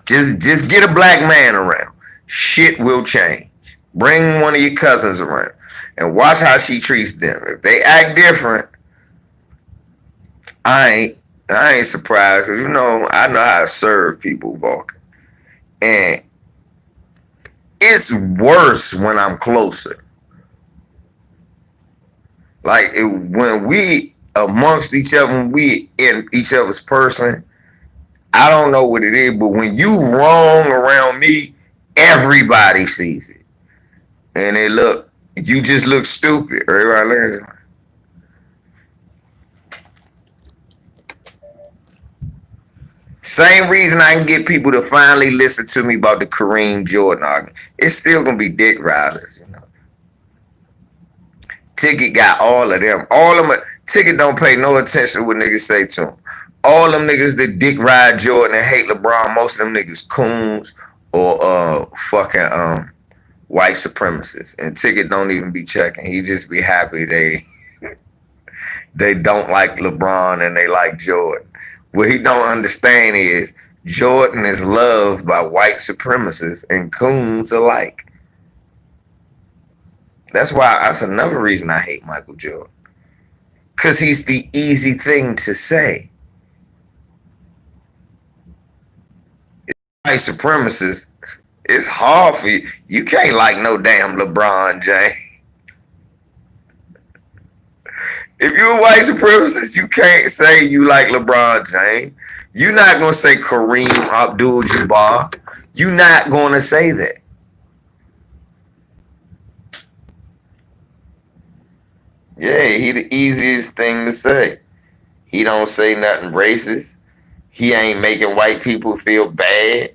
Just get a black man around. Shit will change. Bring one of your cousins around and watch how she treats them. If they act different, I ain't surprised, because I know how to serve people, Vulcan. And it's worse when I'm closer. Like when we amongst each other, when we in each other's person, I don't know what it is, but when you wrong around me, everybody sees it. And you just look stupid. Everybody looks at you. Same reason I can get people to finally listen to me about the Kareem Jordan argument. It's still gonna be dick riders, you know. Ticket got all of them. All of them. Ticket don't pay no attention to what niggas say to him. All them niggas that dick ride Jordan and hate LeBron, most of them niggas coons or fucking white supremacists. And Ticket don't even be checking. He just be happy they don't like LeBron and they like Jordan. What he don't understand is Jordan is loved by white supremacists and coons alike. That's another reason I hate Michael Jordan. Because he's the easy thing to say. White supremacists, it's hard for you. You can't like no damn LeBron James. If you're a white supremacist, you can't say you like LeBron James. You're not going to say Kareem Abdul-Jabbar. You're not going to say that. Yeah, he the easiest thing to say. He don't say nothing racist. He ain't making white people feel bad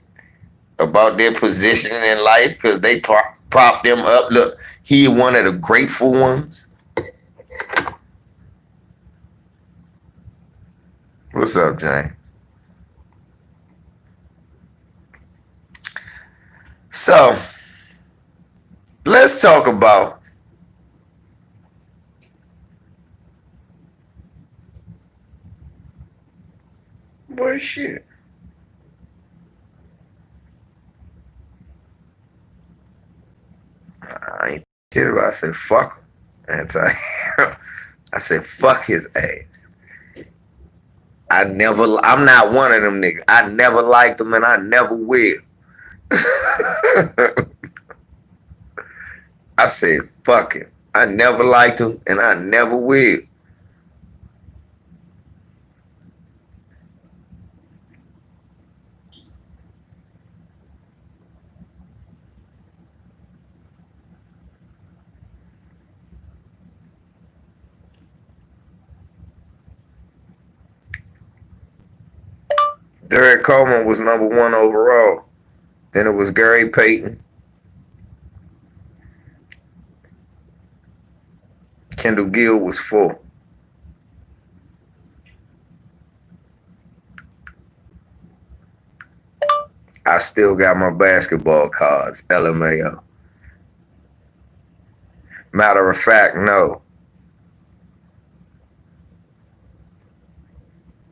about their position in life because they prop them up. Look, he one of the grateful ones. What's up, Jane? So, let's talk about boy shit. I ain't did it. I said fuck him. I said fuck his ass. I'm not one of them niggas. I never liked him and I never will. I said, fuck him. I never liked him and I never will. Derek Coleman was #1 overall. Then it was Gary Payton. Kendall Gill was 4. I still got my basketball cards, LMAO. Matter of fact, no.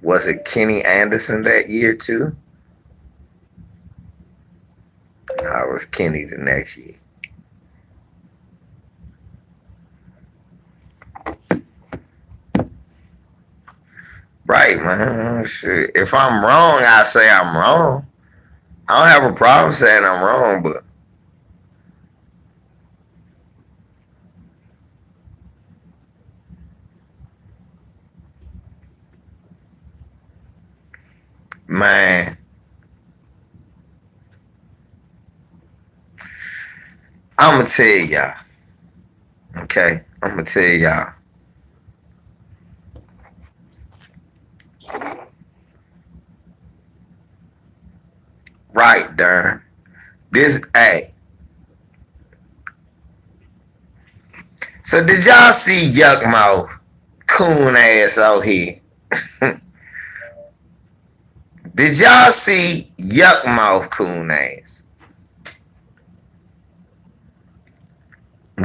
Was it Kenny Anderson that year too? No, it was Kenny the next year. Right, man. Shit. If I'm wrong, I say I'm wrong. I don't have a problem saying I'm wrong, but man, I'ma tell y'all. Okay, I'ma tell y'all. Right, darn. This, hey. So did y'all see Yuck Mouth, coon ass out here? Did y'all see Yuck Mouth, coon ass?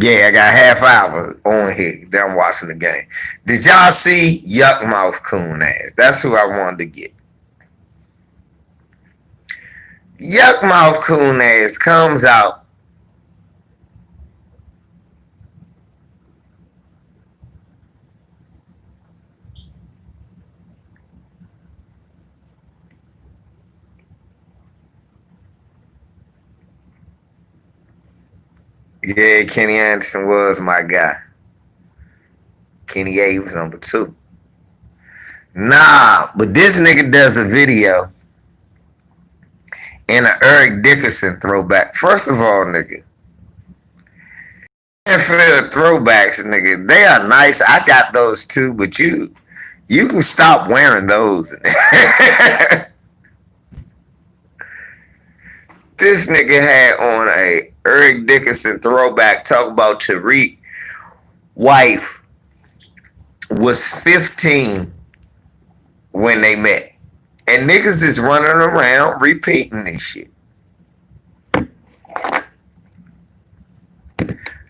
Yeah, I got half hour on here that I'm watching the game. Did y'all see Yuck Mouth, coon ass? That's who I wanted to get. Yuck Mouth, coon ass comes out. Yeah, Kenny Anderson was my guy. Kenny A was #2. Nah, but this nigga does a video in an Eric Dickerson throwback. First of all, nigga, NFL throwbacks, nigga, they are nice. I got those too, but you can stop wearing those. This nigga had on a Eric Dickerson throwback talking about Tariq wife was 15 when they met. And niggas is running around repeating this shit.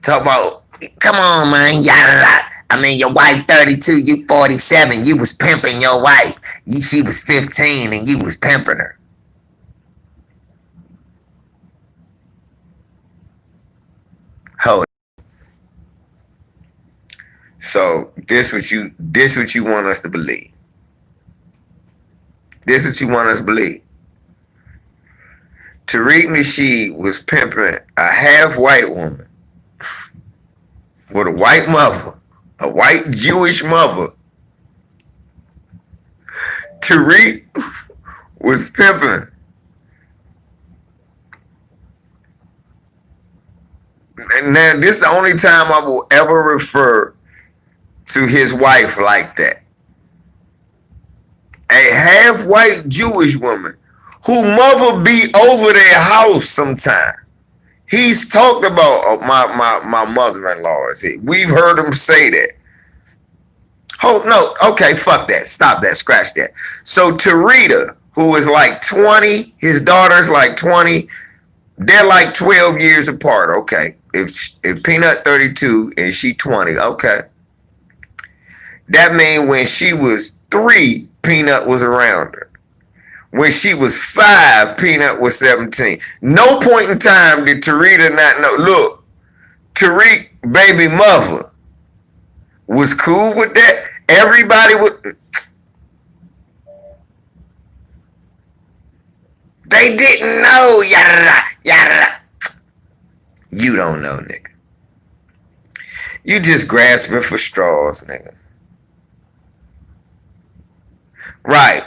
Talk about, come on, man, yada. I mean, your wife 32, you 47. You was pimping your wife. She was 15 and you was pimping her. Hold. So this what you want us to believe. This what you want us to believe. Tariq Nasheed was pimping a half white woman with a white mother, a white Jewish mother. Tariq was pimping. And now this is the only time I will ever refer to his wife like that. A half white Jewish woman who mother be over their house sometime. He's talked about my mother-in-law. We've heard him say that. Oh, no. Okay, fuck that. Stop that. Scratch that. So Tarita, who is like 20, his daughter's like 20, they're like 12 years apart. Okay. If Peanut 32 and she 20, okay. That means when she was 3, Peanut was around her. When she was 5, Peanut was 17. No point in time did Tarita not know. Look, Tariq, baby mother, was cool with that. Everybody would. They didn't know. Yada, yada. You don't know, nigga. You just grasping for straws, nigga. Right.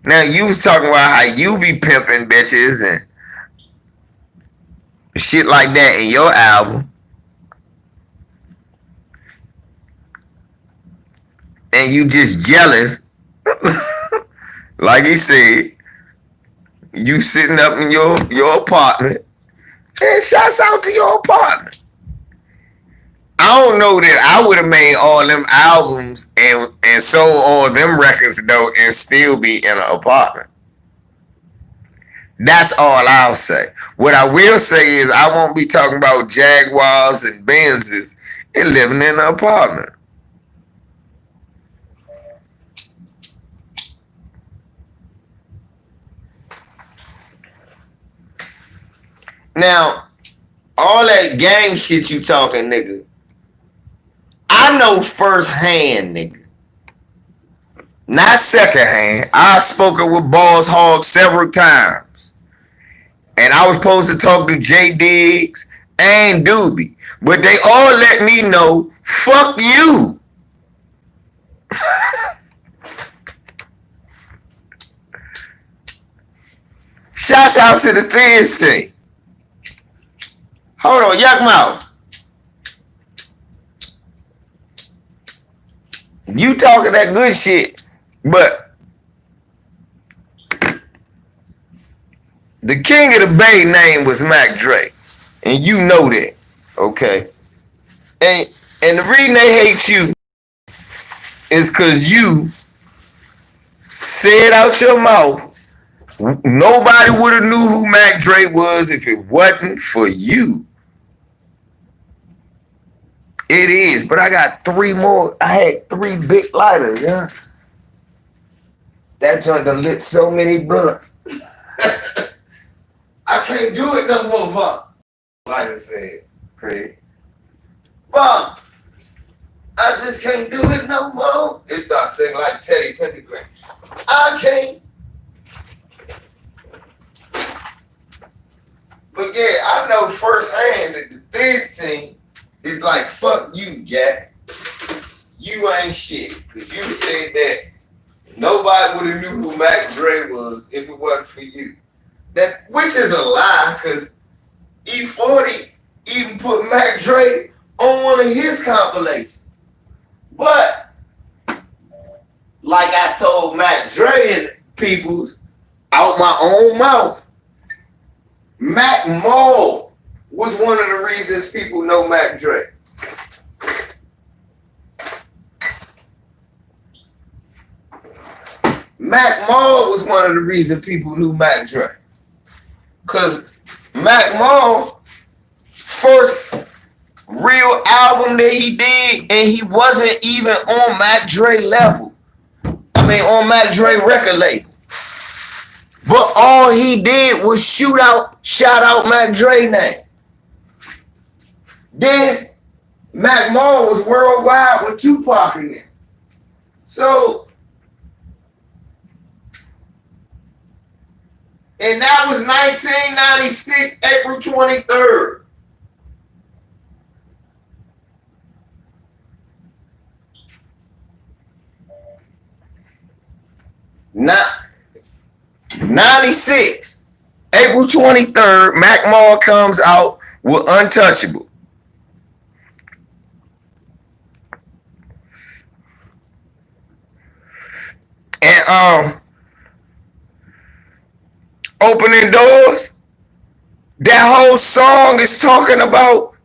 Now you was talking about how you be pimping bitches and shit like that in your album. And you just jealous. Like he said, you sitting up in your apartment. And shouts out to your apartment. I don't know that I would have made all them albums and sold all them records though and still be in an apartment. That's all I'll say. What I will say is I won't be talking about Jaguars and Benzes and living in an apartment. Now, all that gang shit you talking, nigga, I know firsthand, nigga. Not secondhand. I've spoken with Boss Hog several times. And I was supposed to talk to J Diggs and Doobie. But they all let me know, fuck you. Shouts out to the Tyson. Hold on, Yuck Mouth. You talking that good shit, but the king of the Bay name was Mac Dre, and you know that, okay? And the reason they hate you is because you said out your mouth, nobody would have knew who Mac Dre was if it wasn't for you. It is, but I got 3 more. I had 3 big lighters, yeah. That joint done lit so many blunts. I can't do it no more, Bob. Like I said, Craig. Bob, I just can't do it no more. It starts singing like Teddy Pendergrass. I can't. But yeah, I know firsthand that the Thiz team is like, fuck you, Jack. You ain't shit. Because you said that nobody would have knew who Mac Dre was if it wasn't for you. That, which is a lie, because E40 even put Mac Dre on one of his compilations. But, like I told Mac Dre and peoples out my own mouth, Mac Mall was one of the reasons people know Mac Dre. Mac Mall was one of the reasons people knew Mac Dre. Because Mac Mall, first real album that he did, and he wasn't even on Mac Dre level. I mean, on Mac Dre record label. But all he did was shout out Mac Dre name. Then Mac Mall was worldwide with Tupac in there. So, and that was 1996, April 23rd. Not 96, April 23rd, Mac Mall comes out with Untouchable. And Opening Doors, that whole song is talking about,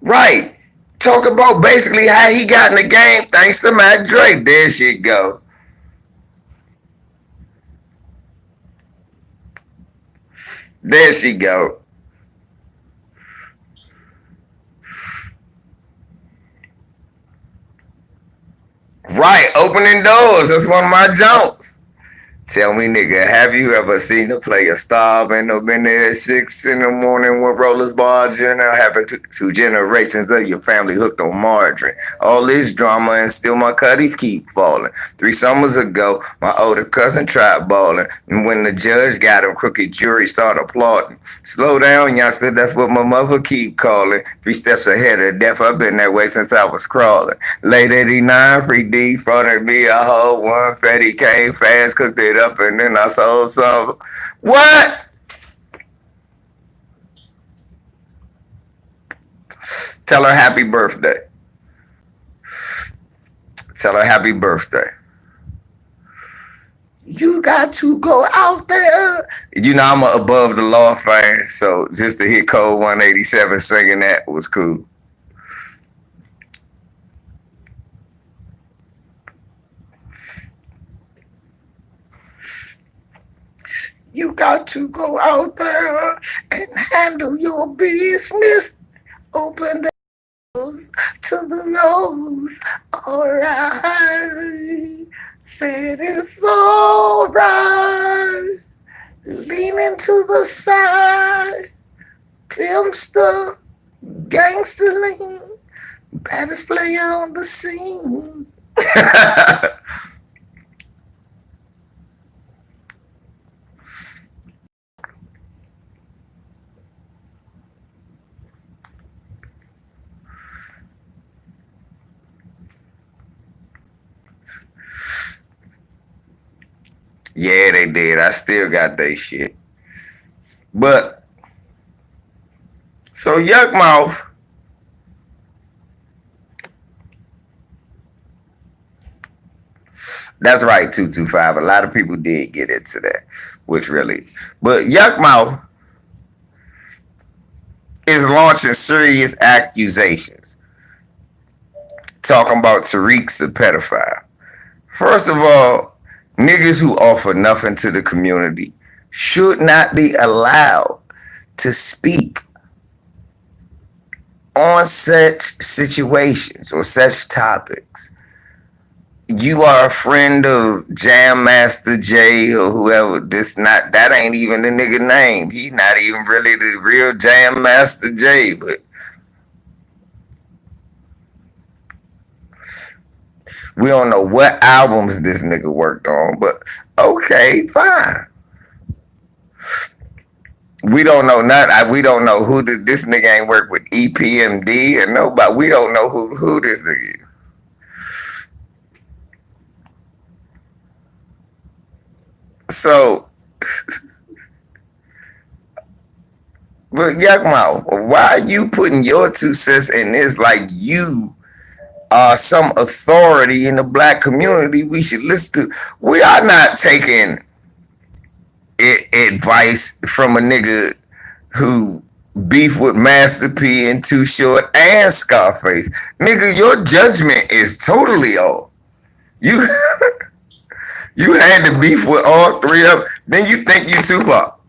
right, talk about basically how he got in the game thanks to Mac Dre. There she go. There she go. Right, Opening Doors. That's one of my jokes. Tell me, nigga, have you ever seen a player starving or been there at 6 in the morning with rollers barging? Or having two generations of your family hooked on margarine? All this drama and still my cutties keep falling. 3 summers ago, my older cousin tried balling. And when the judge got him, crooked jury started applauding. Slow down, youngster, that's what my mother keep calling. 3 steps ahead of death, I've been that way since I was crawling. Late 89, free D, fronted me a whole one. Fatty came fast, cooked it up, and then I sold some. What? Tell her happy birthday. Tell her happy birthday. You got to go out there. You know, I'm a Above the Law fan, so just to hear Code 187 singing that was cool. You got to go out there and handle your business. Open the doors to the rose. Alright. Said it's alright. Leaning to the side. Pimpster. Gangster lean. Baddest player on the scene. Yeah, they did. I still got they shit. But so Yuck Mouth, that's right, 225. A lot of people did get into that, which really. But Yuck Mouth is launching serious accusations, talking about Tariq's a pedophile. First of all, niggas who offer nothing to the community should not be allowed to speak on such situations or such topics. You are a friend of Jam Master Jay or whoever. That ain't even the nigga name. He's not even really the real Jam Master Jay, but we don't know what albums this nigga worked on, but okay, fine. We don't know nothing. We don't know who this nigga ain't work with EPMD or nobody. We don't know who this nigga is. So, but Yakma, why are you putting your 2 cents in this like you are some authority in the black community we should listen to? We are not taking advice from a nigga who beef with Master P and Too Short and Scarface. Nigga, your judgment is totally off. You you had to beef with all three of them. Then you think you Tupac.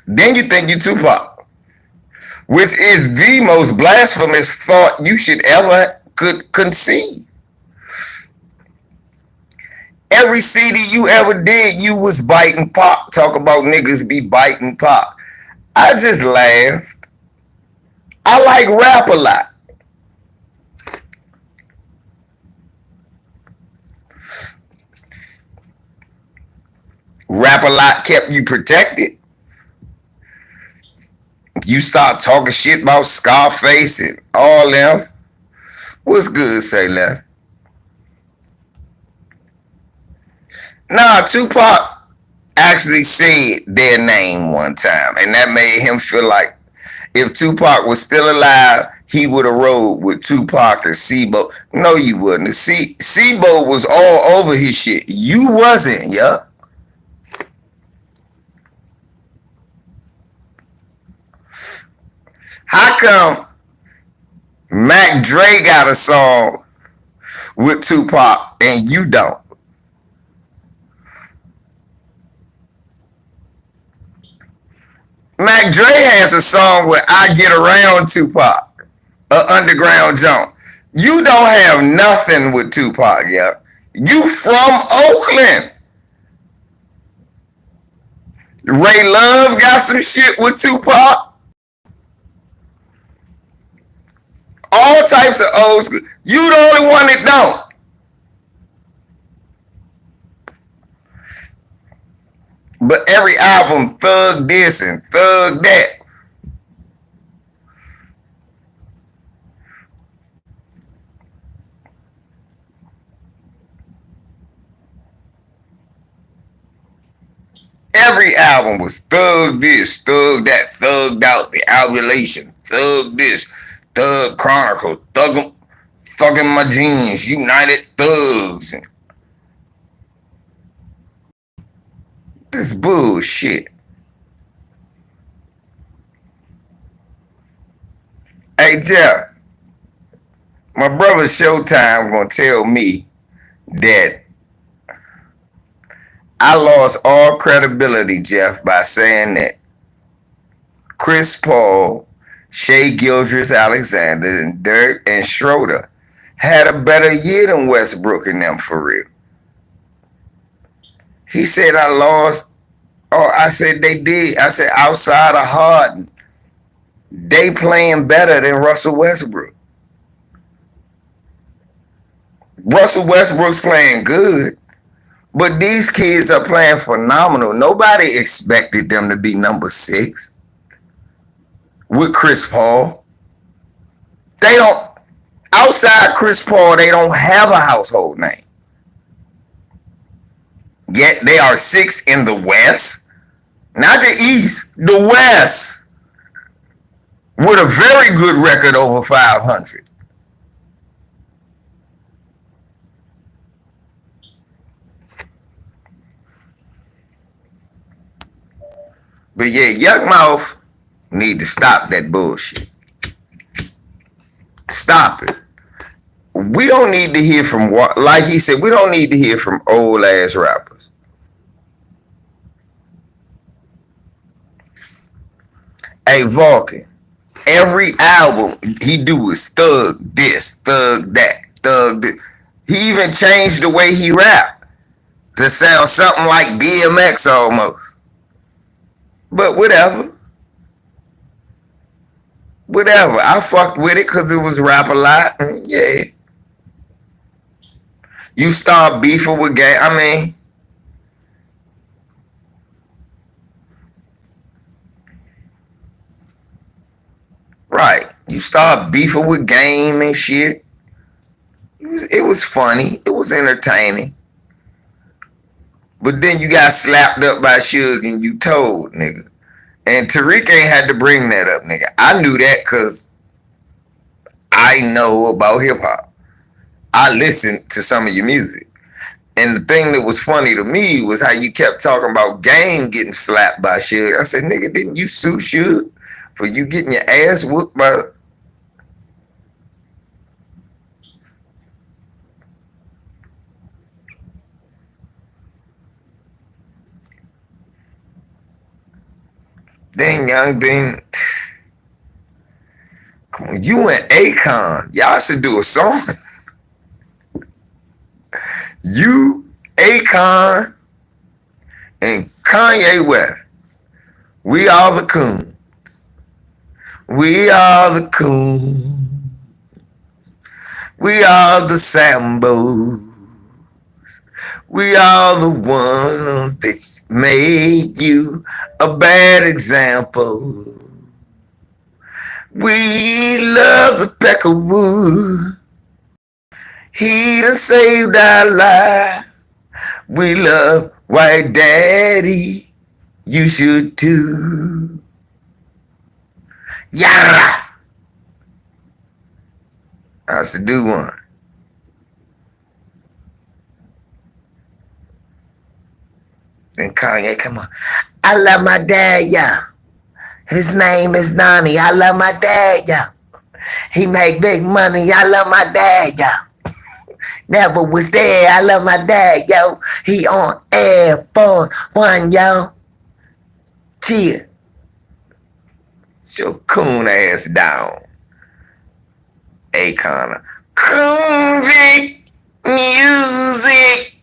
Then you think you Tupac, which is the most blasphemous thought you should ever could conceive. Every CD you ever did, you was biting Pac. Talk about niggas be biting Pac. I just laughed. I like rap a lot. Rap a lot kept you protected. You start talking shit about Scarface and all them. What's good, say less? Nah, Tupac actually said their name one time, and that made him feel like if Tupac was still alive, he would have rode with Tupac and Sebo. No, you wouldn't. Sebo was all over his shit. You wasn't, yeah. How come Mac Dre got a song with Tupac and you don't? Mac Dre has a song where I Get Around Tupac. a underground jump. You don't have nothing with Tupac, yeah. You from Oakland. Ray Love got some shit with Tupac. All types of old school. You the only one that don't. But every album, thug this and thug that. Every album was thug this, thug that, thugged out, the ovulation, thug this, thug chronicles, thugging my jeans, United Thugs. And this bullshit. Hey Jeff, my brother Showtime gonna tell me that I lost all credibility, Jeff, by saying that Chris Paul, Shea Gilgeous-Alexander, and Dirk and Schroeder had a better year than Westbrook and them for real. He said I lost. Oh, I said they did. I said outside of Harden, they playing better than Russell Westbrook. Russell Westbrook's playing good. But these kids are playing phenomenal. Nobody expected them to be number 6 with Chris Paul. They don't, outside Chris Paul, they don't have a household name. Yet they are 6 in the West, not the East, the West, with a very good record over 500. But yeah, Yuck Mouth need to stop that bullshit. Stop it. We don't need to hear from, like he said, we don't need to hear from old ass rappers. Hey, Vulcan, every album he do is thug this, thug that, thug this. He even changed the way he rap to sound something like DMX almost. But whatever. Whatever. I fucked with it because it was rap a lot. Yeah. You start beefing with Game. I mean, right. You start beefing with Game and shit. It was funny. It was entertaining. But then you got slapped up by Suge and you told, nigga. And Tariq ain't had to bring that up, nigga. I knew that because I know about hip hop. I listened to some of your music. And the thing that was funny to me was how you kept talking about Game getting slapped by Suge. I said, nigga, didn't you sue Suge for you getting your ass whooped by... Dang, young thing. Come on, you and Akon, y'all should do a song. You, Akon, and Kanye West. We are the coons. We are the coons. We are the Sambos. We are the ones that made you a bad example. We love the Peckerwood. He done saved our life. We love White Daddy. You should too. Yara. I should do one. And Kanye, come on. I love my dad, yeah. His name is Donnie. I love my dad, yeah. He make big money. I love my dad, yeah. Never was there. I love my dad, yo. He on Air Force One, yo. Chill. Your coon ass down. Akon. Convict music.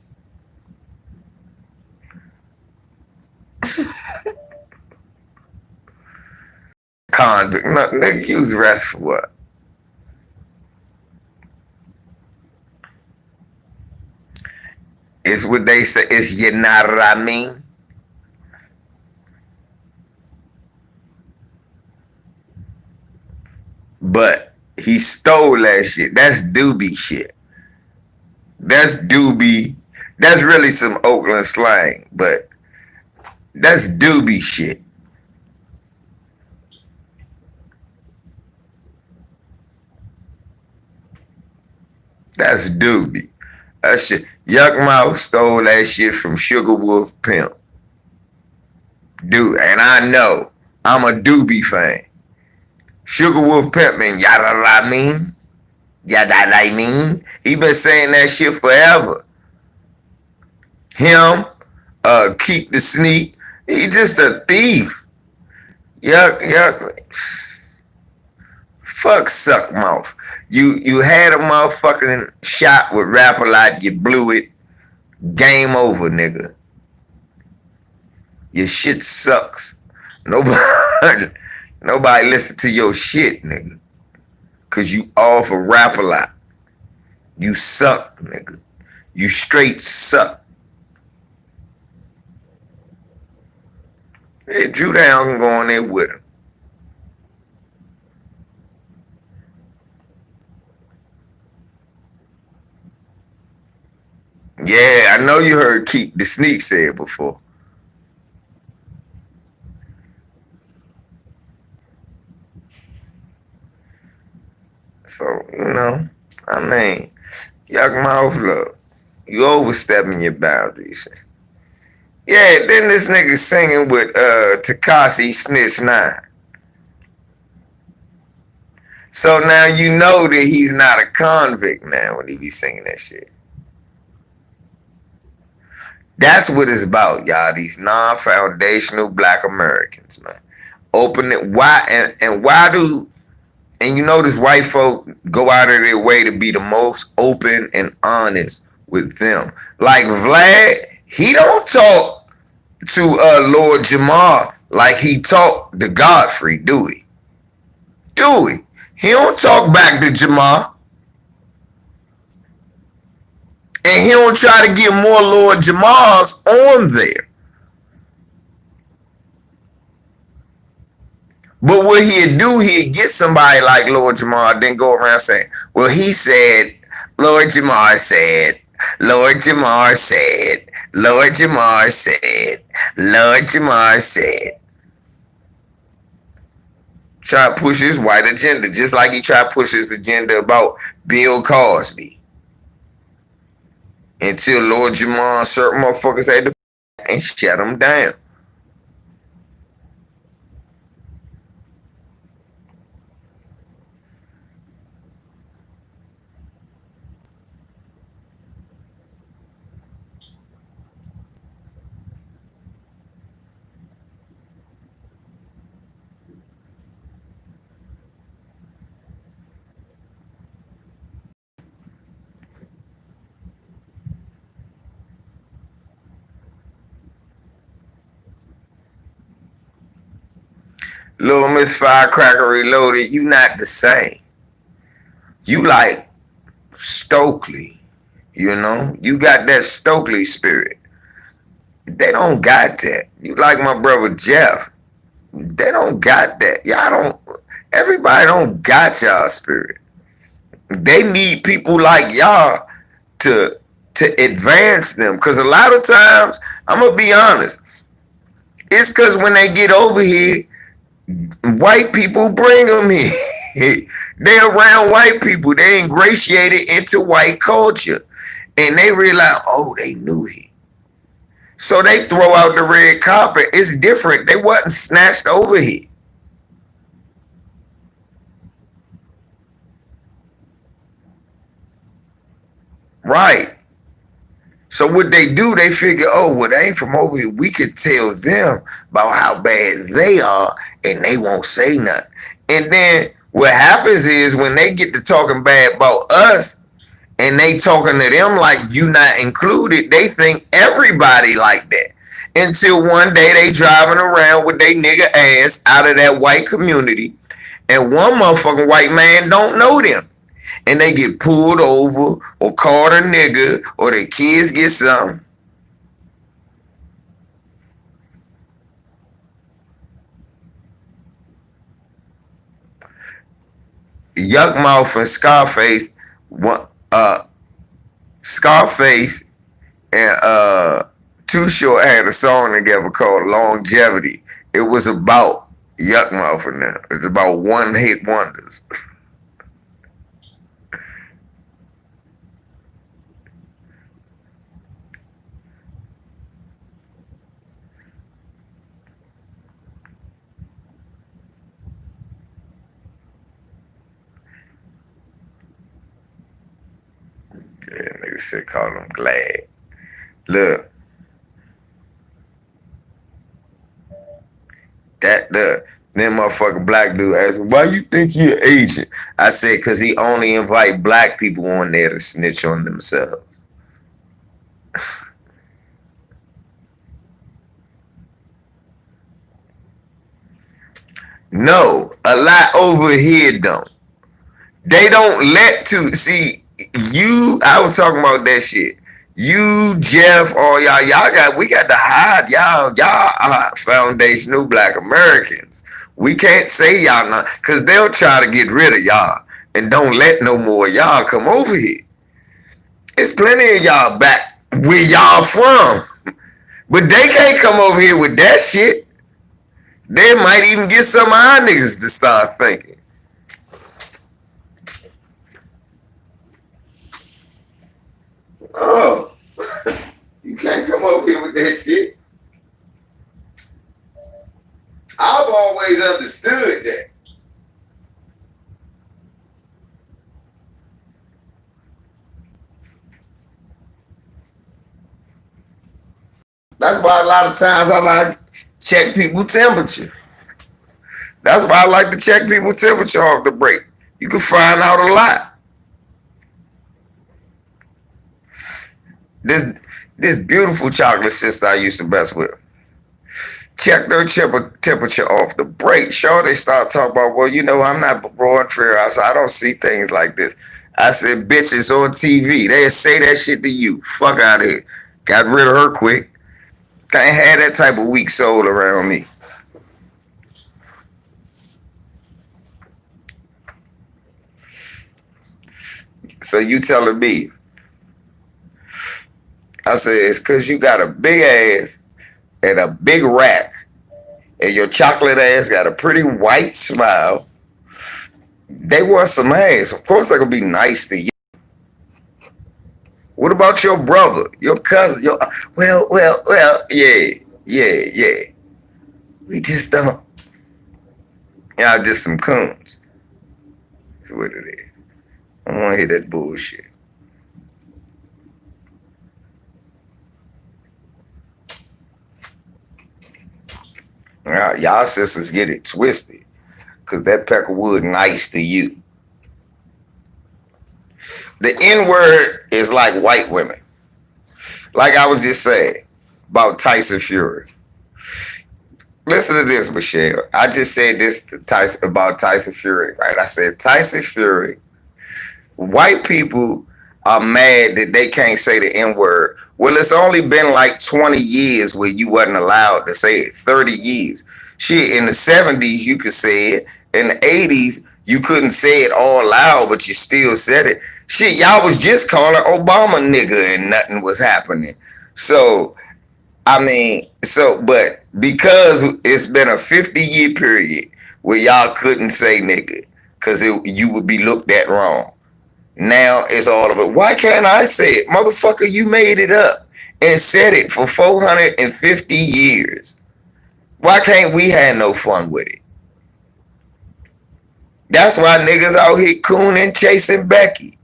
Convict. No, nigga, use the rest for what? It's what they say. It's you know what I mean? But he stole that shit. That's doobie shit. That's doobie. That's really some Oakland slang, but that's doobie shit. That's doobie. That shit. Yuck Mouth stole that shit from Sugar Wolf Pimp. Dude, and I know I'm a doobie fan. Sugar Wolf Pimp mean yada I mean. Yada I mean. He been saying that shit forever. Him, Keep the Sneak. He just a thief. Yuck. Fuck Suck Mouth. You had a motherfucking shot with Rap A Lot, you blew it. Game over, nigga. Your shit sucks. Nobody listen to your shit, nigga. Cause you off a Rap A Lot. You suck, nigga. You straight suck. Hey, Drew Down can go on there with him. Yeah, I know you heard Keep the Sneak say it before. So, I mean, Yuck Mouth, look, you overstepping your boundaries. Yeah, then this nigga singing with Tekashi Snitch 9. So now you know that he's not a convict now when he be singing that shit. That's what it's about, y'all. These non-foundational Black Americans, man. Open it. Why and why do and you notice white folk go out of their way to be the most open and honest with them. Like Vlad, he don't talk to Lord Jamar like he talked to Godfrey, do he? Do he? He don't talk back to Jamar. And he don't try to get more Lord Jamars on there. But what he'd do, he'd get somebody like Lord Jamar, then go around saying, well, he said, Lord Jamar said, Lord Jamar said, Lord Jamar said, Lord Jamar said. Try to push his white agenda, just like he tried to push his agenda about Bill Cosby. Until Lord Jamar, certain motherfuckers had to and shut him down. Little Miss Firecracker Reloaded, you not the same. You like Stokely, you know? You got that Stokely spirit. They don't got that. You like my brother Jeff. They don't got that. Y'all don't, everybody don't got y'all spirit. They need people like y'all to advance them. Cause a lot of times, I'm gonna be honest, it's cause when they get over here, white people bring them here. They're around white people. They ingratiated into white culture. And they realize, oh, they knew he. So they throw out the red carpet. It's different. They wasn't snatched over here. Right. So what they do, they figure, oh, well, they ain't from over here. We could tell them about how bad they are, and they won't say nothing. And then What happens is when they get to talking bad about us and they talking to them like you not included, they think everybody like that. Until one day they driving around with they nigga ass out of that white community and one motherfucking white man don't know them. And they get pulled over or called a nigga or their kids get something. Yuck Mouth and Scarface and Too Short had a song together called Longevity. It was about Yuck Mouth and them. It's about one hit wonders. Yeah, niggas said call them glad. Look, then motherfucking black dude asked me, why you think he an agent? I said, cause he only invite black people on there to snitch on themselves. No, a lot over here don't. They don't let to see you. I was talking about that shit. You, Jeff, all we got to hide y'all are foundational black Americans. We can't say y'all not, cause they'll try to get rid of y'all and don't let no more y'all come over here. There's plenty of y'all back where y'all from, but they can't come over here with that shit. They might even get some of our niggas to start thinking. Oh, you can't come over here with that shit. I've always understood that. That's why a lot of times I like to check people's temperature. That's why I like to check people's temperature off the break. You can find out a lot. This beautiful chocolate sister I used to mess with checked her temperature off the break. Sure, they start talking about, well, I'm not born fair. I said, I don't see things like this. I said, bitch, it's on TV. They say that shit to you. Fuck out of here. Got rid of her quick. Can't have that type of weak soul around me. So you telling me? I said, it's because you got a big ass and a big rack, and your chocolate ass got a pretty white smile. They want some ass. Of course, they're going to be nice to you. What about your brother, your cousin? Yeah. We just don't. Y'all just some coons. That's what it is. I don't want to hear that bullshit. Y'all sisters get it twisted because that Peckerwood nice to you. The N-word is like white women. Like I was just saying about Tyson Fury. Listen to this, Michelle. I just said this to Tyson about Tyson Fury, right? I said Tyson Fury, white people are mad that they can't say the N-word. Well, it's only been like 20 years where you wasn't allowed to say it. 30 years. Shit, in the 70s, you could say it. In the 80s, you couldn't say it all loud, but you still said it. Shit, y'all was just calling Obama nigga and nothing was happening. So, but because it's been a 50-year period where y'all couldn't say nigga because you would be looked at wrong. Now it's all of it. Why can't I say it? Motherfucker, you made it up and said it for 450 years. Why can't we have no fun with it? That's why niggas out here cooning, chasing Becky.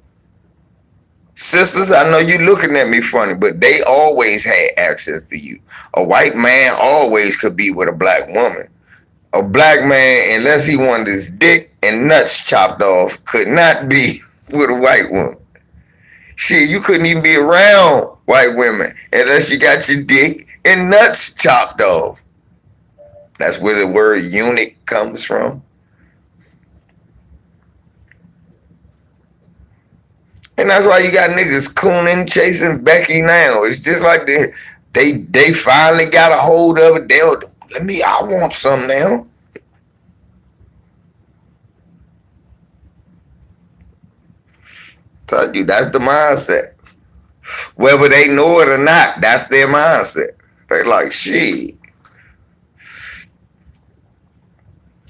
Sisters, I know you looking at me funny, but they always had access to you. A white man always could be with a black woman. A black man, unless he wanted his dick, and nuts chopped off could not be with a white woman. Shit, you couldn't even be around white women unless you got your dick and nuts chopped off. That's where the word eunuch comes from. And that's why you got niggas cooning, chasing Becky now. It's just like they finally got a hold of it. I want some now. Tell you, that's the mindset. Whether they know it or not, that's their mindset. They're like, shit.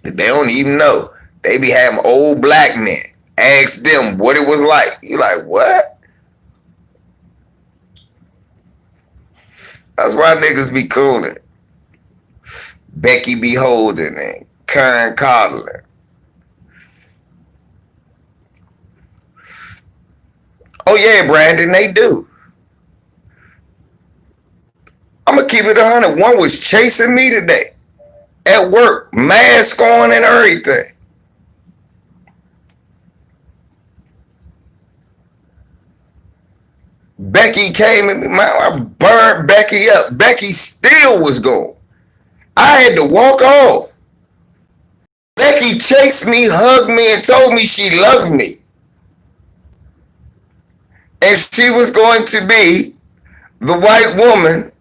They don't even know. They be having old black men. Ask them what it was like. You like, what? That's why niggas be cooning. Becky be holding and Karen coddling. Oh yeah, Brandon, they do. I'm gonna keep it 100. One was chasing me today at work, mask on and everything. Becky came and I burned Becky up. Becky still was going. I had to walk off. Becky chased me, hugged me, and told me she loved me. And she was going to be the white woman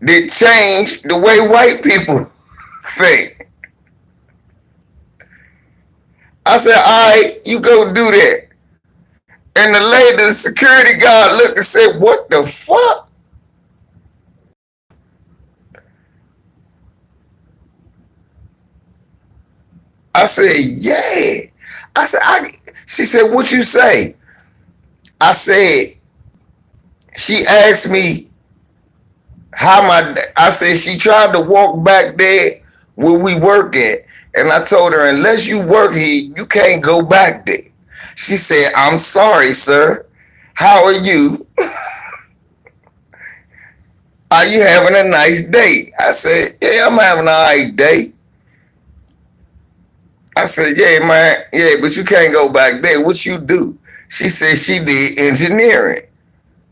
that changed the way white people think. I said, all right, you go do that. And the lady, the security guard looked and said, what the fuck? I said, yeah. She said, what you say? I said, she asked me I said, she tried to walk back there where we work at. And I told her, unless you work here, you can't go back there. She said, I'm sorry, sir. How are you? Are you having a nice day? I said, yeah, I'm having a nice day. I said, yeah, man, yeah, but you can't go back there. What you do? She said she did engineering.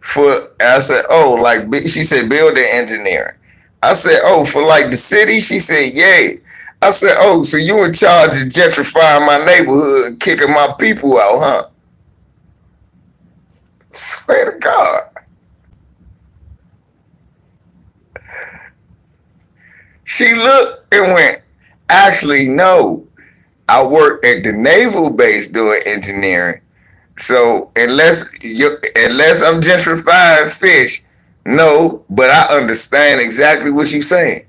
I said, oh, she said building engineering. I said, oh, for like the city? She said, yeah. I said, oh, so you in charge of gentrifying my neighborhood and kicking my people out, huh? Swear to God. She looked and went, actually, no. I work at the naval base doing engineering. So unless I'm gentrifying fish, no, but I understand exactly what you're saying.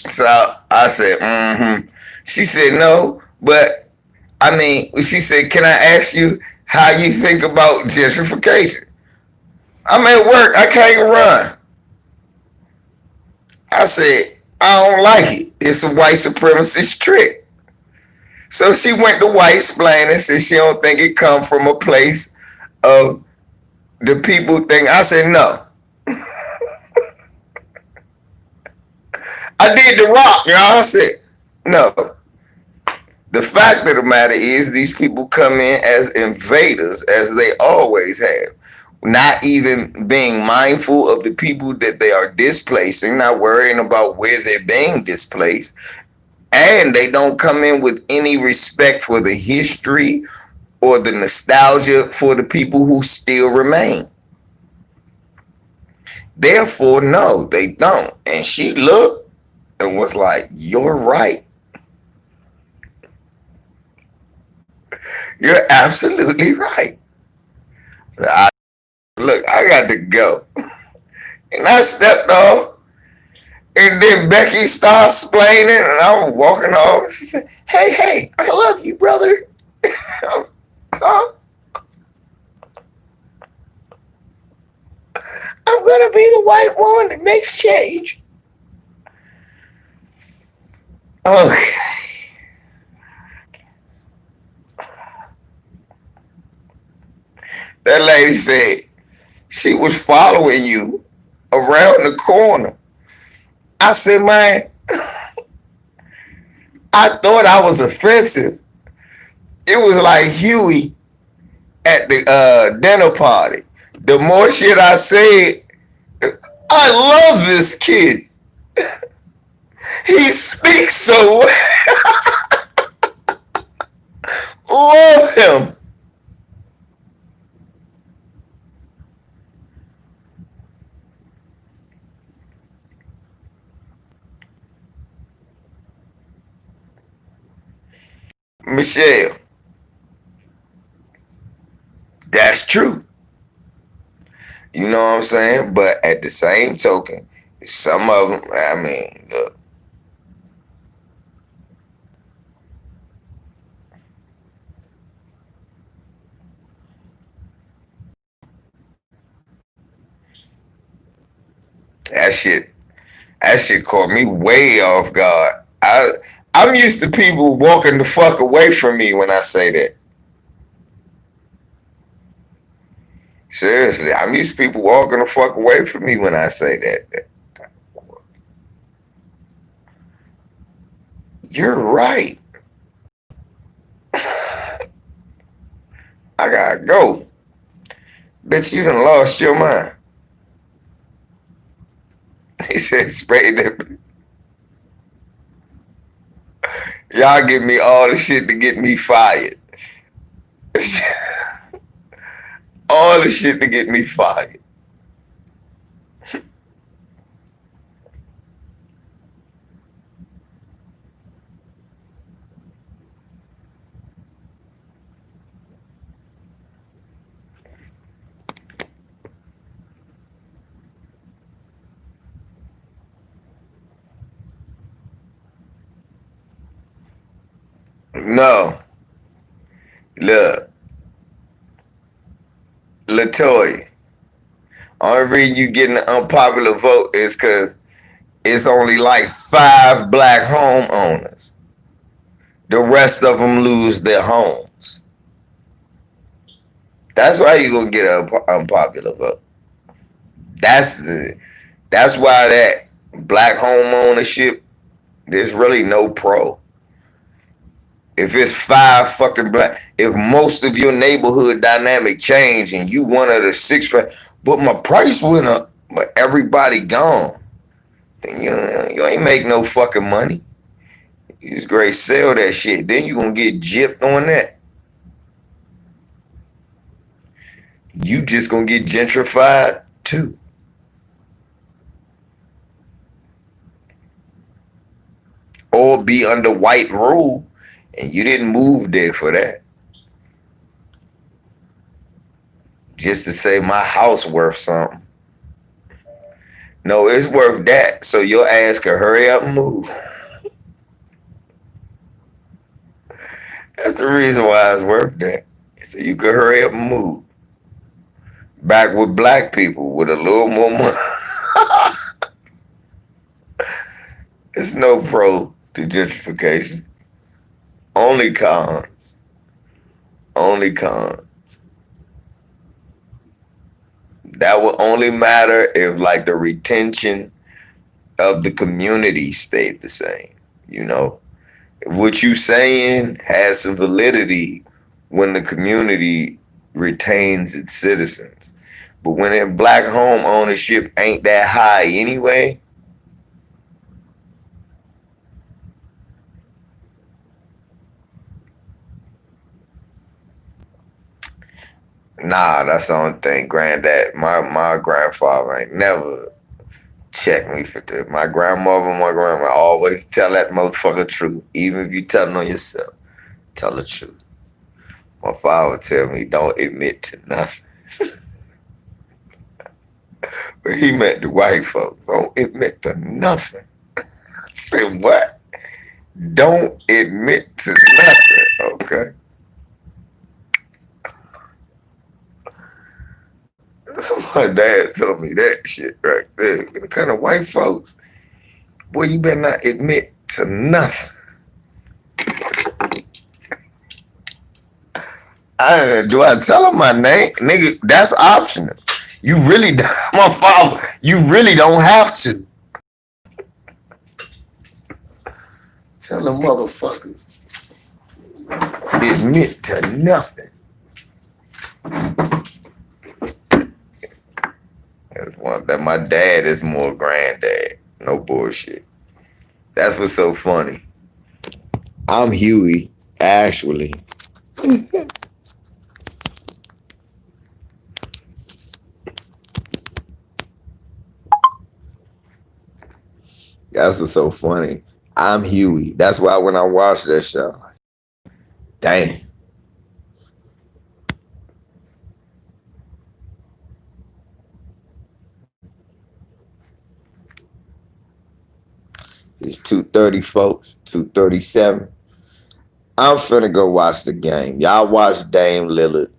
So I said, mm-hmm. She said, no, but I mean, she said, can I ask you how you think about gentrification? I'm at work, I can't run. I said, I don't like it. It's a white supremacist trick. So she went to white explaining, said she don't think it come from a place of the people thing. I said, no. I did the rock, y'all. I said, no. The fact of the matter is these people come in as invaders, as they always have. Not even being mindful of the people that they are displacing, not worrying about where they're being displaced. And they don't come in with any respect for the history or the nostalgia for the people who still remain. Therefore, no, they don't. And she looked and was like, you're right. You're absolutely right. So I got to go. And I stepped off. And then Becky starts explaining, and I was walking off. She said, hey, I love you, brother. Huh? I'm going to be the white woman that makes change. Okay. That lady said she was following you around the corner. I said, man, I thought I was offensive. It was like Huey at the dinner party. The more shit I said, I love this kid. He speaks so well. Love him. Michelle, that's true. You know what I'm saying? But at the same token, some of them, I mean, look, that shit, that shit caught me way off guard. I'm used to people walking the fuck away from me when I say that. Seriously, I'm used to people walking the fuck away from me when I say that. You're right. I gotta go. Bitch, you done lost your mind. He said, spray that. Y'all give me all the shit to get me fired. All the shit to get me fired. No, look, Latoya. Only reason you getting an unpopular vote is because it's only like 5 black homeowners. The rest of them lose their homes. That's why you gonna get an unpopular vote. That's the. That's why that black home ownership. There's really no pro. If it's 5 fucking black, if most of your neighborhood dynamic change and you one of the 6, but my price went up, but everybody gone, then you ain't make no fucking money. You just great sell that shit. Then you gonna get gypped on that. You just gonna get gentrified too. Or be under white rule and you didn't move there for that. Just to say my house worth something. No, it's worth that. So your ass can hurry up and move. That's the reason why it's worth that. So you can hurry up and move. Back with black people with a little more money. It's no pro to gentrification. Only cons. Only cons. That will only matter if like the retention of the community stayed the same. You know, what you saying has some validity when the community retains its citizens. But when in black home ownership ain't that high anyway, nah, that's the only thing. Granddad, my grandfather ain't never checked me for this. My grandmother, my grandma always tell that motherfucker the truth. Even if you telling on yourself, tell the truth. My father would tell me, don't admit to nothing. But he meant the white folks. Don't admit to nothing. I said, what? Don't admit to nothing, okay? My dad told me that shit right there. The kind of white folks, boy, you better not admit to nothing. Do I tell him my name? Nigga, that's optional. You really, my father, you really don't have to. Tell them motherfuckers admit to nothing. That's one that my dad is more granddad. No bullshit. That's what's so funny. I'm Huey, actually. That's what's so funny. I'm Huey. That's why when I watch that show, damn. It's 2:30, folks. 2:37. I'm finna go watch the game. Y'all watch Dame Lillard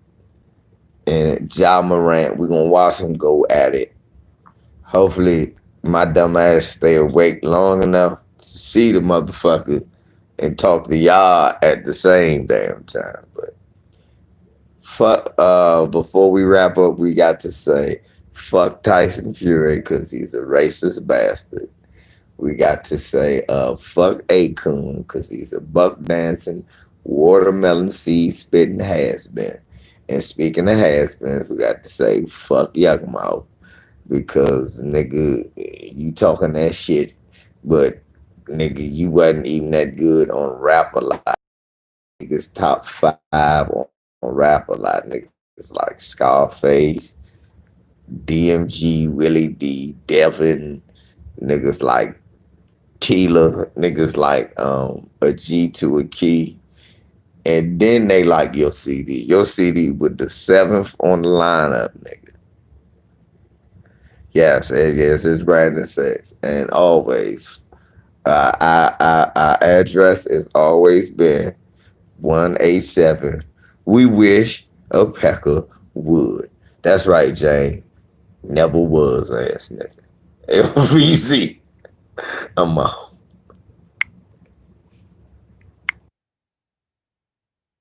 and Ja Morant. We're gonna watch them go at it. Hopefully, my dumb ass stay awake long enough to see the motherfucker and talk to y'all at the same damn time. But fuck, before we wrap up, we got to say fuck Tyson Fury because he's a racist bastard. We got to say fuck Akoon because he's a buck dancing, watermelon seed spitting has been. And speaking of has beens, we got to say fuck Yuckmouth because nigga, you talking that shit, but nigga, you wasn't even that good on rap a lot. Niggas top five on rap a lot. Niggas like Scarface, DMG, Willie D, Devin, niggas like Tila, niggas like a G to a key. And then they like your CD. Your CD with the seventh on the lineup, nigga. Yes, it's Brandon Sex. And always, our address has always been 187. We wish a pecker would. That's right, Jane. Never was ass nigga. FVZ. I'm out.